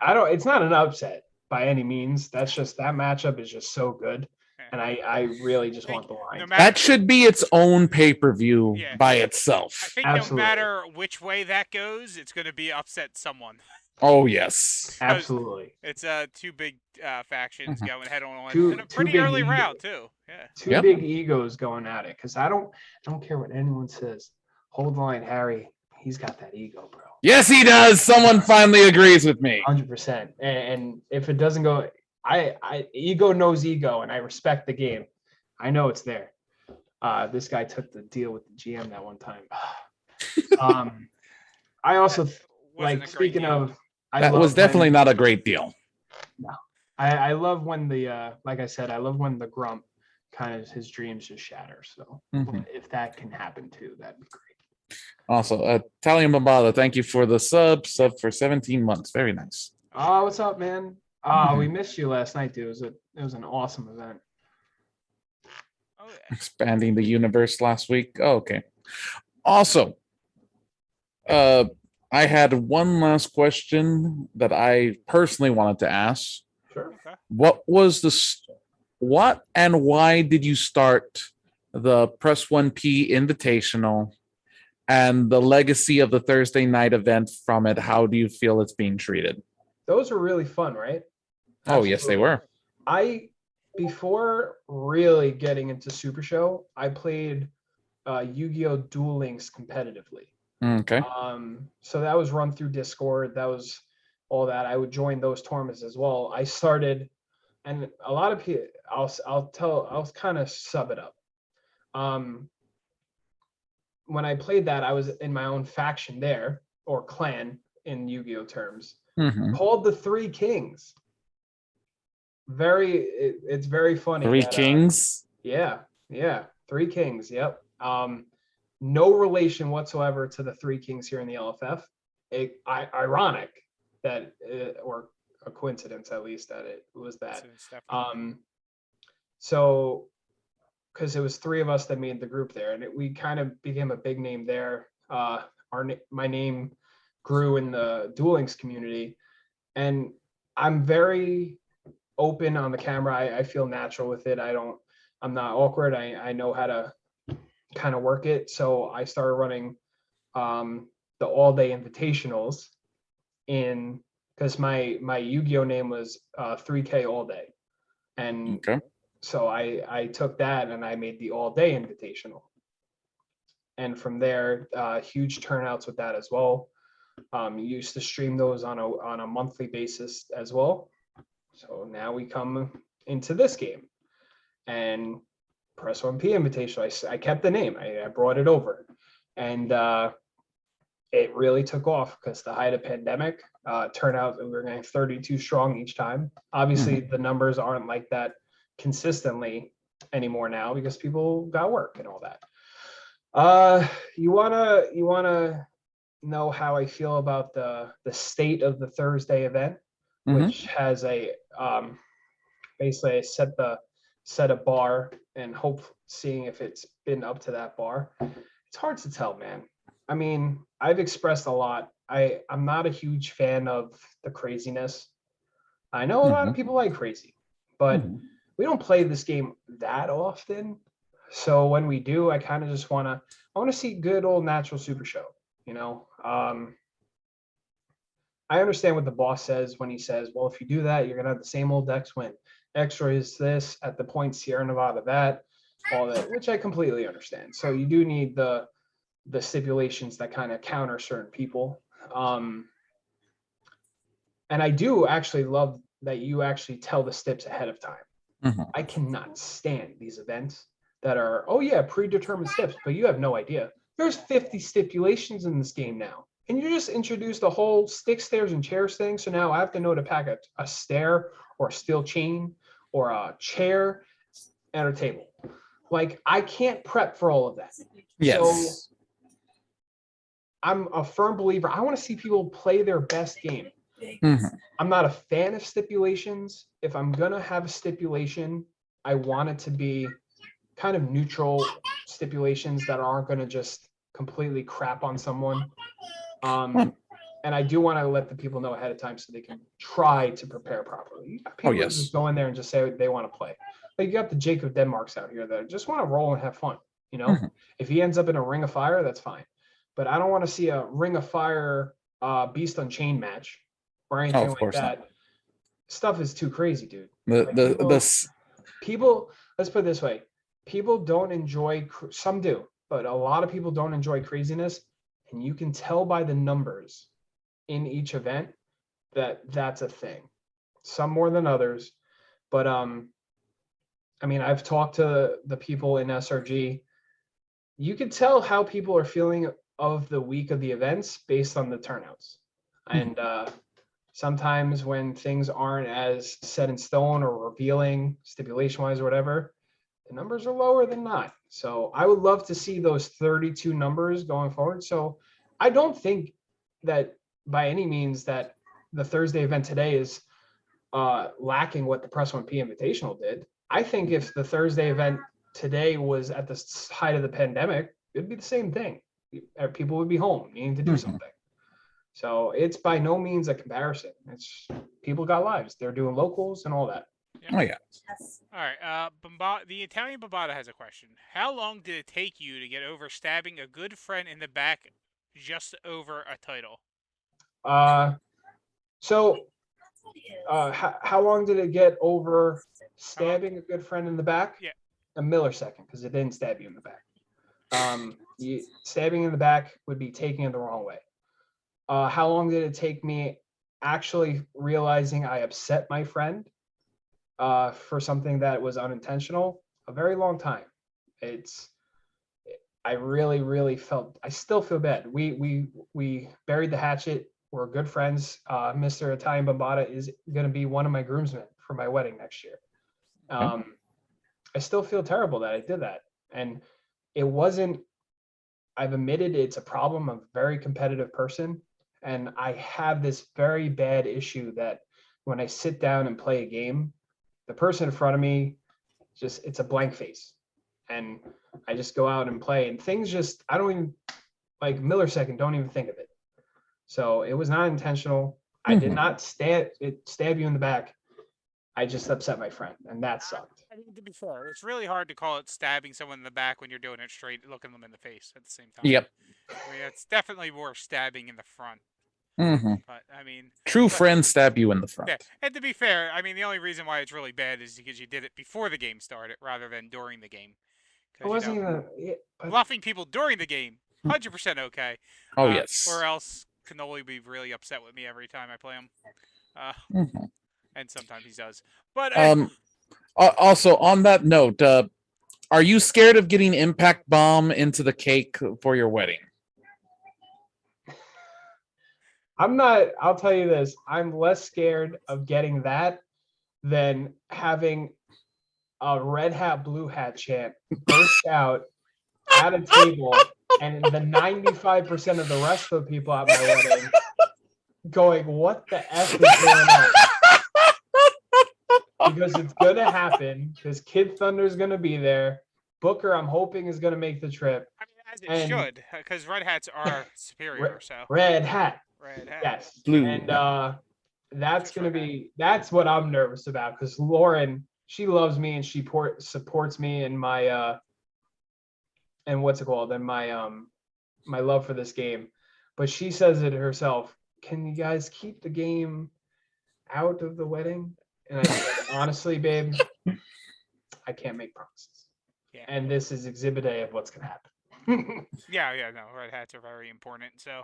It's not an upset by any means. That's just, that matchup is just so good. And I really just want the line. That should be its own pay-per-view by itself. I think no matter which way that goes, it's going to be upset someone. Oh, yes. Absolutely. It's two big factions going head on in a pretty early round, too. Yeah. Two big egos going at it, because I don't care what anyone says. Hold the line, Harry. He's got that ego, bro. Yes, he does. Someone finally agrees with me. 100%. And if it doesn't go, I ego knows ego, and I respect the game. I know it's there. This guy took the deal with the GM that one time. I also speaking of, that was definitely not a great deal. No, I love when the like I said, I love when the grump kind of his dreams just shatter. So if that can happen too, that'd be great. Also, Italian Bombada, thank you for the sub for 17 months. Very nice. Oh, what's up, man? We missed you last night, dude. It was an awesome event. Oh, yeah. Expanding the universe last week. Oh, okay. Also, I had one last question that I personally wanted to ask. Sure. Okay. What and why did you start the Press 1P Invitational and the legacy of the Thursday night event from it? How do you feel it's being treated? Those were really fun, right? Oh, yes, they were. Before really getting into Super Show, I played Yu-Gi-Oh! Duel Links competitively. Okay. So that was run through Discord. That was all that. I would join those tournaments as well. I started, and a lot of people, I'll kind of sub it up. When I played that, I was in my own faction there, or clan in Yu-Gi-Oh! Terms, called the Three Kings. It's very funny. Three Kings? Yeah. Three Kings, yep. No relation whatsoever to the Three Kings here in the LFF. Ironic that, or a coincidence at least, that it was that. So, because it was 3 of us that made the group there, and we kind of became a big name there. My name grew in the Duel Links community, and I'm very open on the camera. I feel natural with it. I'm not awkward. I know how to kind of work it. So I started running the all-day invitationals because my Yu-Gi-Oh name was 3K all day, and Okay. so I took that and I made the all-day invitational, and from there, huge turnouts with that as well. Used to stream those on a monthly basis as well. So now we come into this game, and Press 1P Invitational. I kept the name. I brought it over, and it really took off because the height of pandemic. Turnout, we were getting 32 strong each time. Obviously, the numbers aren't like that consistently anymore now because people got work and all that. You wanna know how I feel about the state of the Thursday event, which has a basically I set a bar and hope seeing if it's been up to that bar. It's hard to tell, man. I mean, I've expressed a lot. I'm not a huge fan of the craziness. I know a lot of people like crazy, but we don't play this game that often. So when we do, I kind of just I want to see good old natural super show, you know. I understand what the boss says when he says, well, if you do that, you're gonna have the same old decks win. Extra is this at the point Sierra Nevada that, all that, which I completely understand. So you do need the stipulations that kind of counter certain people. And I do actually love that you actually tell the stips ahead of time. I cannot stand these events that are, oh yeah, predetermined steps, but you have no idea. There's 50 stipulations in this game now. And you just introduced the whole stick, stairs, and chairs thing. So now I have to know to pack a stair or a steel chain or a chair and a table. Like, I can't prep for all of that. Yes. So I'm a firm believer. I want to see people play their best game. I'm not a fan of stipulations. If I'm going to have a stipulation, I want it to be kind of neutral stipulations that aren't going to just completely crap on someone. And I do want to let the people know ahead of time so they can try to prepare properly. You got people who just go in there and just say they want to play. Like, you got the Jacob Denmarks out here that just want to roll and have fun. You know, if he ends up in a Ring of Fire, that's fine. But I don't want to see a Ring of Fire Beast Unchained match or anything like that. Stuff is too crazy, dude. People, let's put it this way. People don't enjoy, some do, but a lot of people don't enjoy craziness. And you can tell by the numbers in each event that that's a thing. Some more than others. But I mean, I've talked to the people in SRG. You can tell how people are feeling of the week of the events based on the turnouts. And sometimes when things aren't as set in stone or revealing stipulation wise or whatever, the numbers are lower than not. So I would love to see those 32 numbers going forward. So I don't think that by any means that the Thursday event today is lacking what the Press 1P Invitational did. I think if the Thursday event today was at the height of the pandemic, it'd be the same thing. People would be home needing to do something. So it's by no means a comparison. It's people got lives. They're doing locals and all that. Yep. Oh yeah. Yes. All right. The Italian Bambata has a question. How long did it take you to get over stabbing a good friend in the back just over a title? How long did it get over stabbing a good friend in the back? Yeah. A millisecond, because it didn't stab you in the back. Stabbing in the back would be taking it the wrong way. How long did it take me actually realizing I upset my friend for something that was unintentional? A very long time. I really, really I still feel bad. We buried the hatchet. We're good friends. Mr. Italian Bambata is going to be one of my groomsmen for my wedding next year. I still feel terrible that I did that. And it wasn't, I've admitted it's a problem. I'm a very competitive person. And I have this very bad issue that when I sit down and play a game, the person in front of me it's a blank face. And I just go out and play, and things just, I don't even, like millisecond, don't even think of it. So it was not intentional. I did not stab you in the back. I just upset my friend, and that sucked. I mean, to be fair, it's really hard to call it stabbing someone in the back when you're doing it straight, looking them in the face at the same time. Yep. I mean, it's definitely more stabbing in the front. But I mean, true friends stab you in the front. Yeah, and to be fair, I mean, the only reason why it's really bad is because you did it before the game started rather than during the game. It wasn't even bluffing people during the game, 100% okay. Oh yes. Or else Cannoli be really upset with me every time I play him. And sometimes he does. But also on that note, are you scared of getting impact bomb into the cake for your wedding? I'm not, I'll tell you this, I'm less scared of getting that than having a red hat, blue hat chant burst out at a table, and the 95% of the rest of the people at my wedding going, what the F is going on? Because it's going to happen, because Kid Thunder's going to be there. Booker, I'm hoping, is going to make the trip. I mean, as it should, because red hats are superior. So red hat. Red hat. Yes. Blue. And that's going to be, that's what I'm nervous about, because Lauren, she loves me and she supports me in my, and what's it called? And my love for this game. But she says it herself, can you guys keep the game out of the wedding? And I said, honestly, babe, I can't make promises. Yeah. And this is exhibit A of what's going to happen. Yeah, no, red hats are very important. So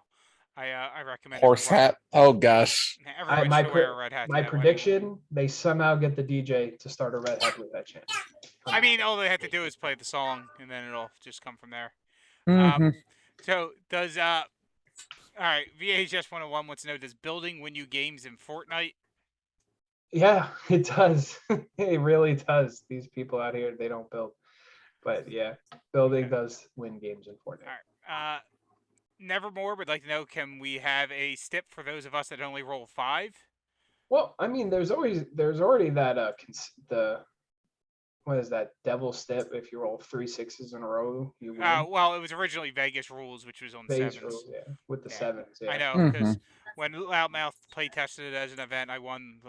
I recommend horse hat. Oh gosh. My wear a red hat. My prediction: they somehow get the DJ to start a red hat blue hat chant. I mean, all they have to do is play the song, and then it'll just come from there. So does all right? VHS 101 wants to know: does building win you games in Fortnite? Yeah, it does. It really does. These people out here, they don't build, but yeah, building does win games in Fortnite. All right. Nevermore would like to know: can we have a stip for those of us that only roll 5? Well, I mean, there's already that the what is that devil step? If you roll 3 6s in a row, you win. Well, it was originally Vegas rules, which was on Vegas 7s. rules, yeah, with the 7s. Yeah, I know, because when Loudmouth play tested it as an event, I won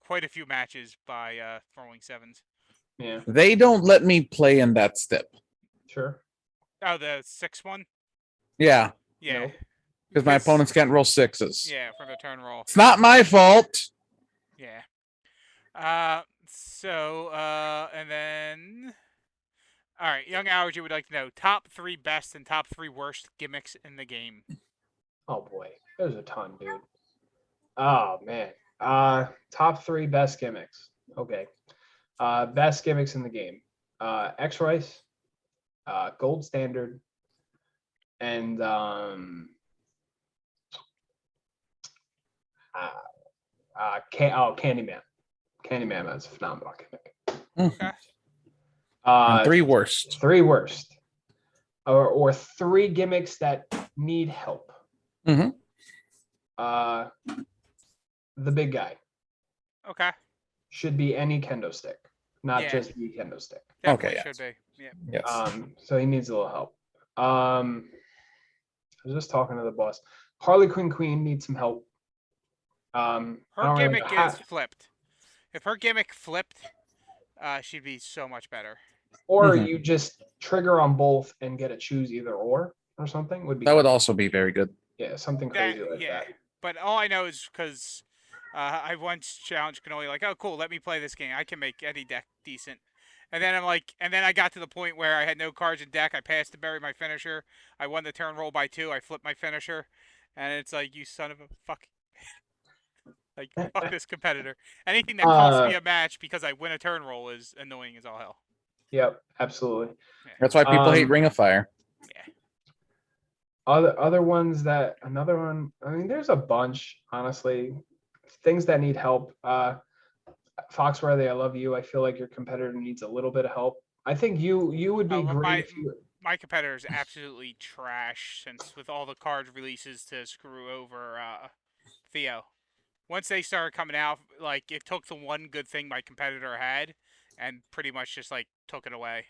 quite a few matches by throwing 7s. Yeah. They don't let me play in that step. Sure. Oh, the 6 one? Yeah. Yeah. Because my opponents can't roll 6s. Yeah, for the turn roll. It's not my fault. Yeah. And then, all right, Young Allergy would like to know top 3 best and top 3 worst gimmicks in the game. Oh boy, there's a ton, dude. Oh man. Top 3 best gimmicks. Okay. Best gimmicks in the game. X-Rice, Gold Standard, and Candyman. Candyman is a phenomenal gimmick. Okay. And 3 worst. 3 worst. Or 3 gimmicks that need help. The big guy. Okay. Should be any kendo stick, not just the kendo stick. Definitely should be. Yeah. Yes. So he needs a little help. I was just talking to the boss. Harley Quinn needs some help. Her gimmick is flipped. If her gimmick flipped, she'd be so much better. Or you just trigger on both and get to choose either or something would be. That would also be very good. Yeah, something crazy like that. But all I know is because I once challenged Cannoli, like, oh, cool, let me play this game. I can make any deck decent. And then I got to the point where I had no cards in deck. I passed to bury my finisher. I won the turn roll by 2. I flipped my finisher. And it's like, you son of a fuck. Like, fuck this competitor. Anything that costs me a match because I win a turn roll is annoying as all hell. Yep, absolutely. Yeah. That's why people hate Ring of Fire. Yeah. Other ones that, another one, I mean, there's a bunch, honestly. Things that need help. Foxworthy, I love you. I feel like your competitor needs a little bit of help. I think you would be great if you... My competitor is absolutely trash since with all the card releases to screw over Theo. Once they started coming out, like, it took the one good thing my competitor had and pretty much just, like, took it away.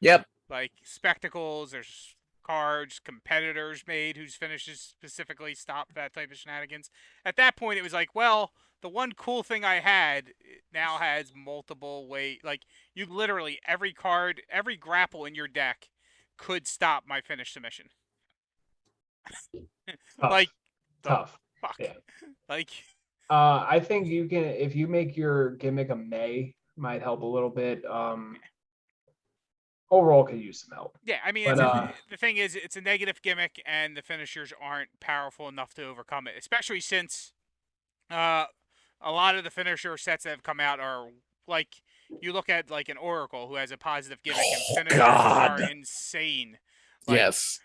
Yep. Like spectacles, there's cards competitors made whose finishes specifically stopped that type of shenanigans. At that point, it was like, well, the one cool thing I had now has multiple way. Like you literally every card, every grapple in your deck could stop my finish submission. Tough. Like the Tough. fuck. Yeah. Like I think you can, if you make your gimmick a May, might help a little bit. Overall could use some help. yeah, I mean, But the thing is, it's a negative gimmick, and the finishers aren't powerful enough to overcome it. Especially since a lot of the finisher sets that have come out are like you look at like an Oracle who has a positive gimmick, and finishers God. are insane. Like, Yes.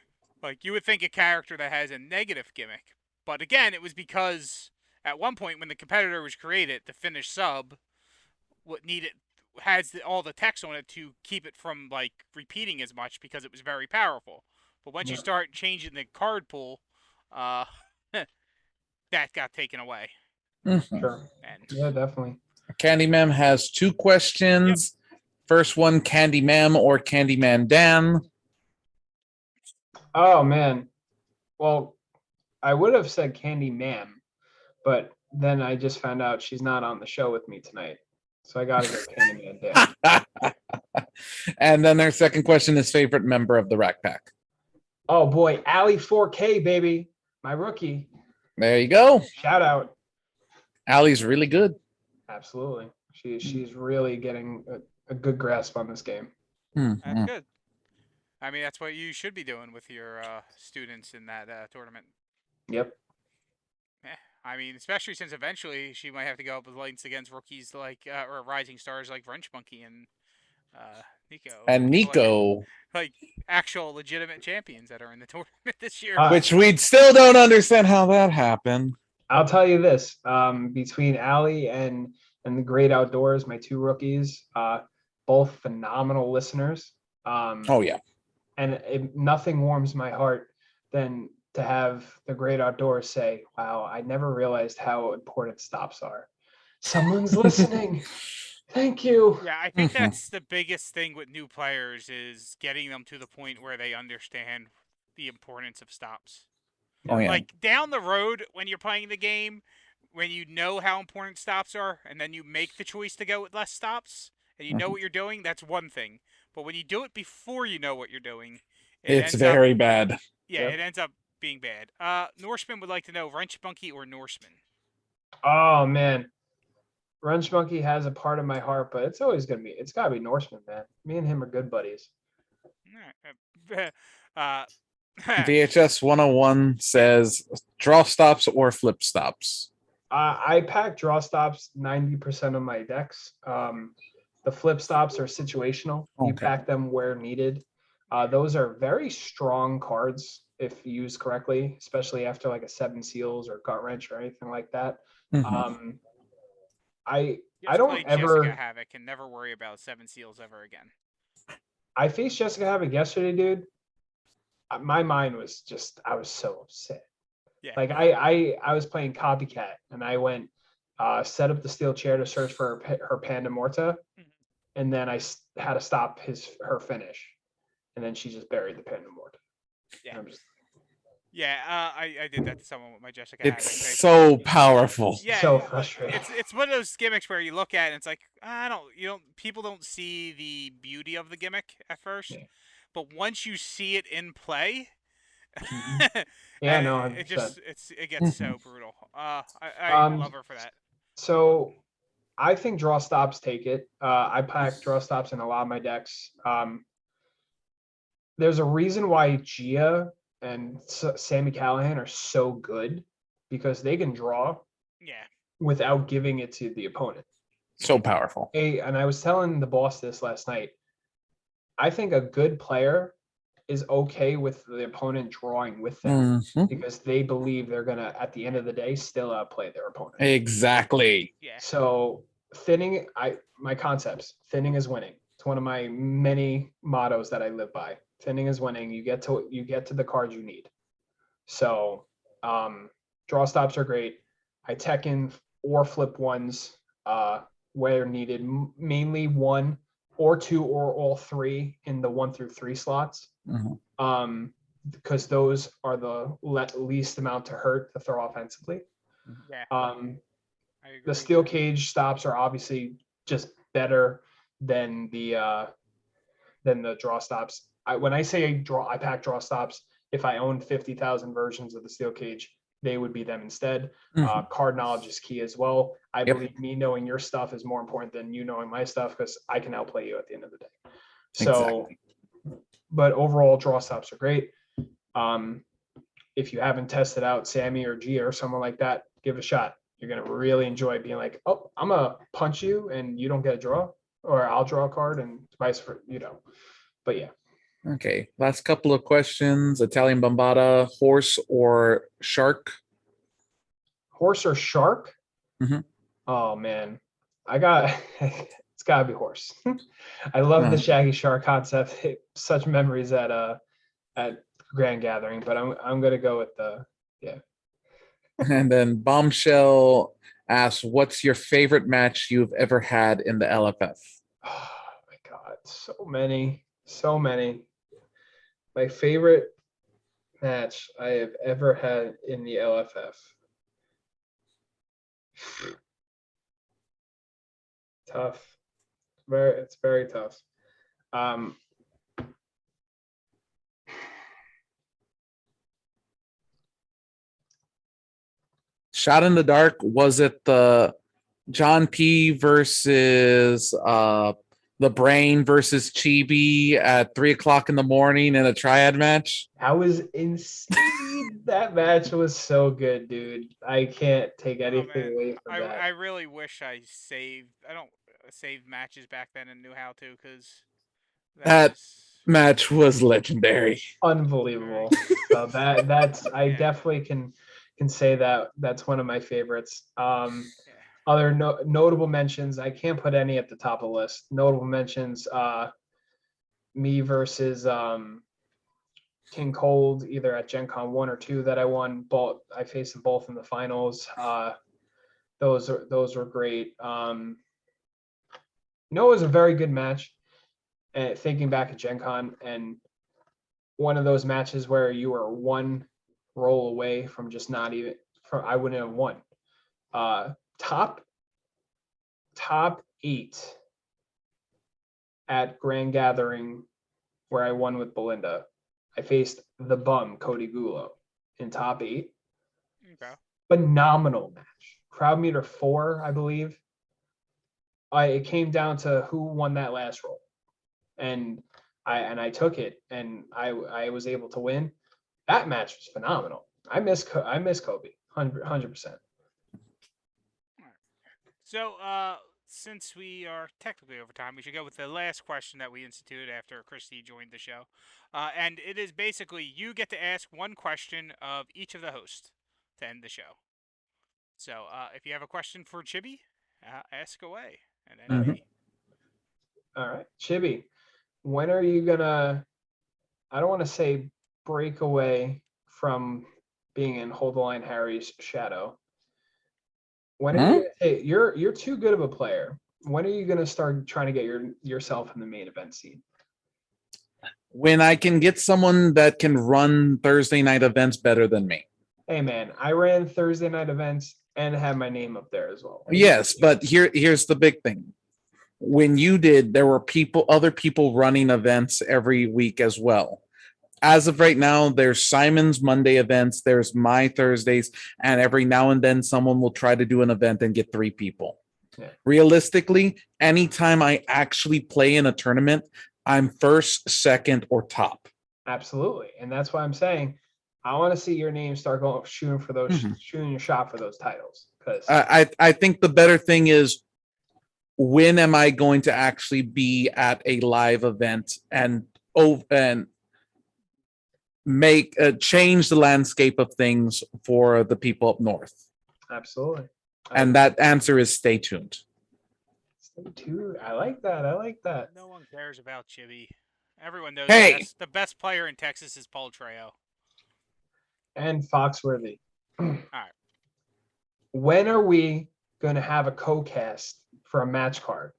Like you would think a character that has a negative gimmick, but again, it was because at one point when the competitor was created, the finish sub what needed has all the text on it to keep it from like repeating as much because it was very powerful. But once you start changing the card pool, that got taken away. Mhm. sure. And Yeah, definitely. Candyman has 2 questions. First one, Candyman or Candyman Dan? Oh man. Well, I would have said Candy Ma'am, but then I just found out she's not on the show with me tonight. So I gotta go Candyman Dan. And then their second question is favorite member of the Rack Pack. Oh boy, Allie 4K, baby. My rookie. There you go. Shout out. Allie's really good. Absolutely. She's really getting a good grasp on this game. that's Mhm. good. I mean, that's what you should be doing with your students in that tournament. Yep. I mean, especially since eventually she might have to go up with lights against rookies like or rising stars like Wrench Monkey and Nico. And People Nico, like actual legitimate champions that are in the tournament this year. which we still don't understand how that happened. I'll tell you this: between Allie and the Great Outdoors, my 2 rookies, both phenomenal listeners. Oh yeah. And nothing warms my heart than to have the Great Outdoors say, "Wow, I never realized how important stops are. Someone's listening. Thank you." Yeah, I think Mhm. that's the biggest thing with new players is getting them to the point where they understand the importance of stops. Oh yeah. Like down the road when you're playing the game, when you know how important stops are, and then you make the choice to go with less stops, and you know what you're doing, that's one thing. But when you do it before you know what you're doing, it It's ends up very bad. yeah, Yep. it ends up being bad. Norseman would like to know Wrench Monkey or Norseman. Oh man, Wrench Monkey has a part of my heart, but it's always gonna be. It's gotta be Norseman, man. Me and him are good buddies. VHS 101 says draw stops or flip stops. I pack draw stops 90% of my decks. The flip stops are situational. You Okay. pack them where needed. Those are very strong cards if used correctly, especially after like a 7 seals or gut wrench or anything like that. Mhm. I Just don't play ever. Jessica Havoc and never worry about 7 seals ever again. I faced Jessica Havoc yesterday, dude. My mind was just. I was so upset. Yeah. Like I was playing copycat and I went set up the steel chair to search for her Panda Morta, and then I had to stop her finish, and then she just buried the Panda Morta. Yeah. I'm just, Yeah, I did that to someone with my Jessica It's Havoc. so powerful. Yeah, so frustrating. it's one of those gimmicks where you look at it and it's like people don't see the beauty of the gimmick at first, Yeah. but once you see it in play, Yeah, no, it 100%. just it gets so brutal. I love her for that. So I think draw stops take it. I pack draw stops in a lot of my decks. There's a reason why Gia and Sammy Callahan are so good because they can draw Yeah. without giving it to the opponent. So powerful. And I was telling the boss this last night. I think a good player is okay with the opponent drawing with them Mhm. because they believe they're gonna, at the end of the day, still outplay their opponent. Exactly. Yeah. So thinning, my concepts, thinning is winning. It's one of my many mottos that I live by. Thinning is winning. You get to the cards you need. So draw stops are great. I tech in or flip ones where needed. Mainly one. or 2 or all 3 in the 1 through 3 slots. Because those are the least amount to hurt to throw offensively. Yeah. The steel cage stops are obviously just better than the draw stops. When I say I pack draw stops, if I owned 50,000 versions of the steel cage, they would be them instead. Card knowledge is key as well. I believe me knowing your stuff is more important than you knowing my stuff, because I can outplay you at the end of the day. So, but overall, draw stops are great. If you haven't tested out Sammy or Gia or someone like that, give it a shot. You're going to really enjoy being like, oh, I'm going to punch you and you don't get a draw, or I'll draw a card and vice versa, But yeah. Okay. Last couple of questions. Italian Bombata, horse or shark? Horse or shark? Oh, man. It's got to be horse. I love the Shaggy Shark concept. Such memories at Grand Gathering, but I'm going to go with yeah. And then Bombshell asks, what's your favorite match you've ever had in the LFF? Oh my God, so many. My favorite match I have ever had in the LFF. Tough. It's very tough. Shot in the dark, was it the John P versus the Brain versus Chibi at 3:00 in the morning in a triad match? That was insane. That match was so good, dude. I can't take anything away from that. I really wish I don't save matches back then and knew how to, because that match was legendary. Unbelievable. So that's I definitely can say that's one of my favorites. Other notable mentions, I can't put any at the top of the list. Notable mentions, me versus King Cold, either at Gen Con 1 or 2 that I won. Both I faced them both in the finals. Those were great. It was a very good match. Thinking back at Gen Con, and one of those matches where you were one roll away from just not even, I wouldn't have won. Top 8 at Grand Gathering, where I won with Belinda. I faced the bum Cody Gulo in top 8. Okay. Phenomenal match. Crowd meter 4, I believe. It came down to who won that last roll, and I took it, and I was able to win. That match was phenomenal. I miss Kobe 100%. So, since we are technically over time, we should go with the last question that we instituted after Christy joined the show. And it is basically, you get to ask one question of each of the hosts to end the show. So, if you have a question for Chibi, ask away. And then All right, Chibi, when are you gonna, I don't want to say break away from being in Hold the Line Harry's shadow? When are you're too good of a player. When are you going to start trying to get yourself in the main event scene? When I can get someone that can run Thursday night events better than me. Hey man, I ran Thursday night events and had my name up there as well. Yes, but here's the big thing. When you did, there were other people running events every week as well. As of right now, there's Simon's Monday events, there's my Thursdays, and every now and then someone will try to do an event and get 3 people. Yeah. Realistically, anytime I actually play in a tournament, I'm first, second, or top. Absolutely. And that's why I'm saying I want to see your name start shooting your shot for those titles. Because I think the better thing is, when am I going to actually be at a live event and make change the landscape of things for the people up north? Absolutely. And that answer is stay tuned. Stay tuned. I like that. No one cares about Chibi. Everyone knows the best player in Texas is Paul Trejo. And Foxworthy. All right. When are we going to have a co-cast for a match card?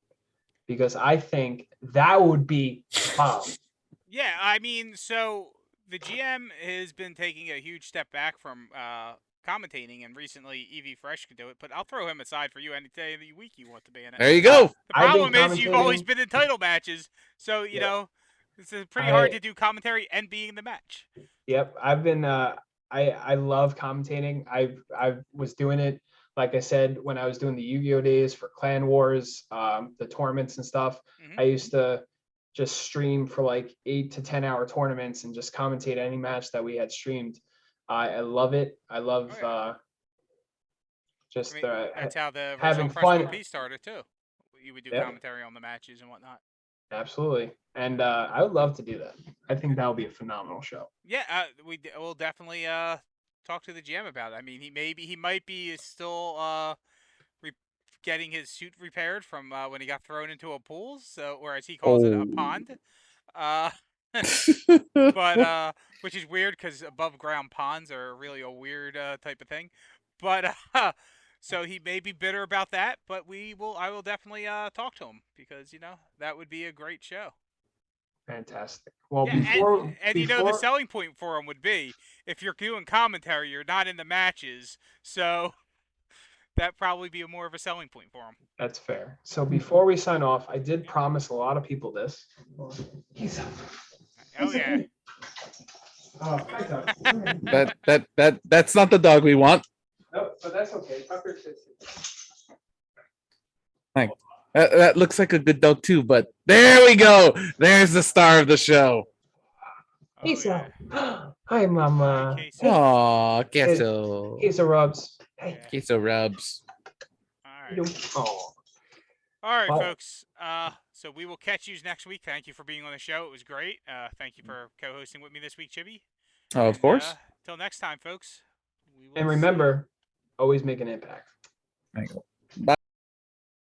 because I think that would be bomb. Yeah, I mean, so the GM has been taking a huge step back from commentating, and recently EV Fresh could do it. But I'll throw him aside for you any day of the week you want to be in it. There you go. The problem is you've always been in title matches, so you know it's pretty hard to do commentary and be in the match. Yep, I've been. I love commentating. I was doing it, like I said, when I was doing the Yu-Gi-Oh days for Clan Wars, the tournaments and stuff. I used to just stream for like 8 to 10 hour tournaments and just commentate any match that we had streamed. I love it. I love just that's how the having original fun. Fresh 1P started too. You would do commentary on the matches and whatnot. Absolutely, and I would love to do that. I think that would be a phenomenal show. Yeah, we'll definitely talk to the GM about it. I mean, he might be still getting his suit repaired from when he got thrown into a pool, so or as he calls it, a pond. But which is weird because above ground ponds are really a weird type of thing. But so he may be bitter about that, but I will definitely talk to him because that would be a great show. Fantastic. Well, yeah, and you know the selling point for him would be if you're doing commentary, you're not in the matches, so that'd probably be more of a selling point for him. That's fair. So before we sign off, I did promise a lot of people this. He's up. Oh yeah. That's not the dog we want. No, but that's okay. Tucker sits. Like that looks like a good dog too, but there we go. There's the star of the show. He's up. Hi, Mama. Aw, queso. Queso rubs. Hey. Queso rubs. All right. Oh. All right, folks. So we will catch you next week. Thank you for being on the show. It was great. Thank you for co-hosting with me this week, Chibi. Oh, of course. Till next time, folks. And remember, always make an impact. Bye.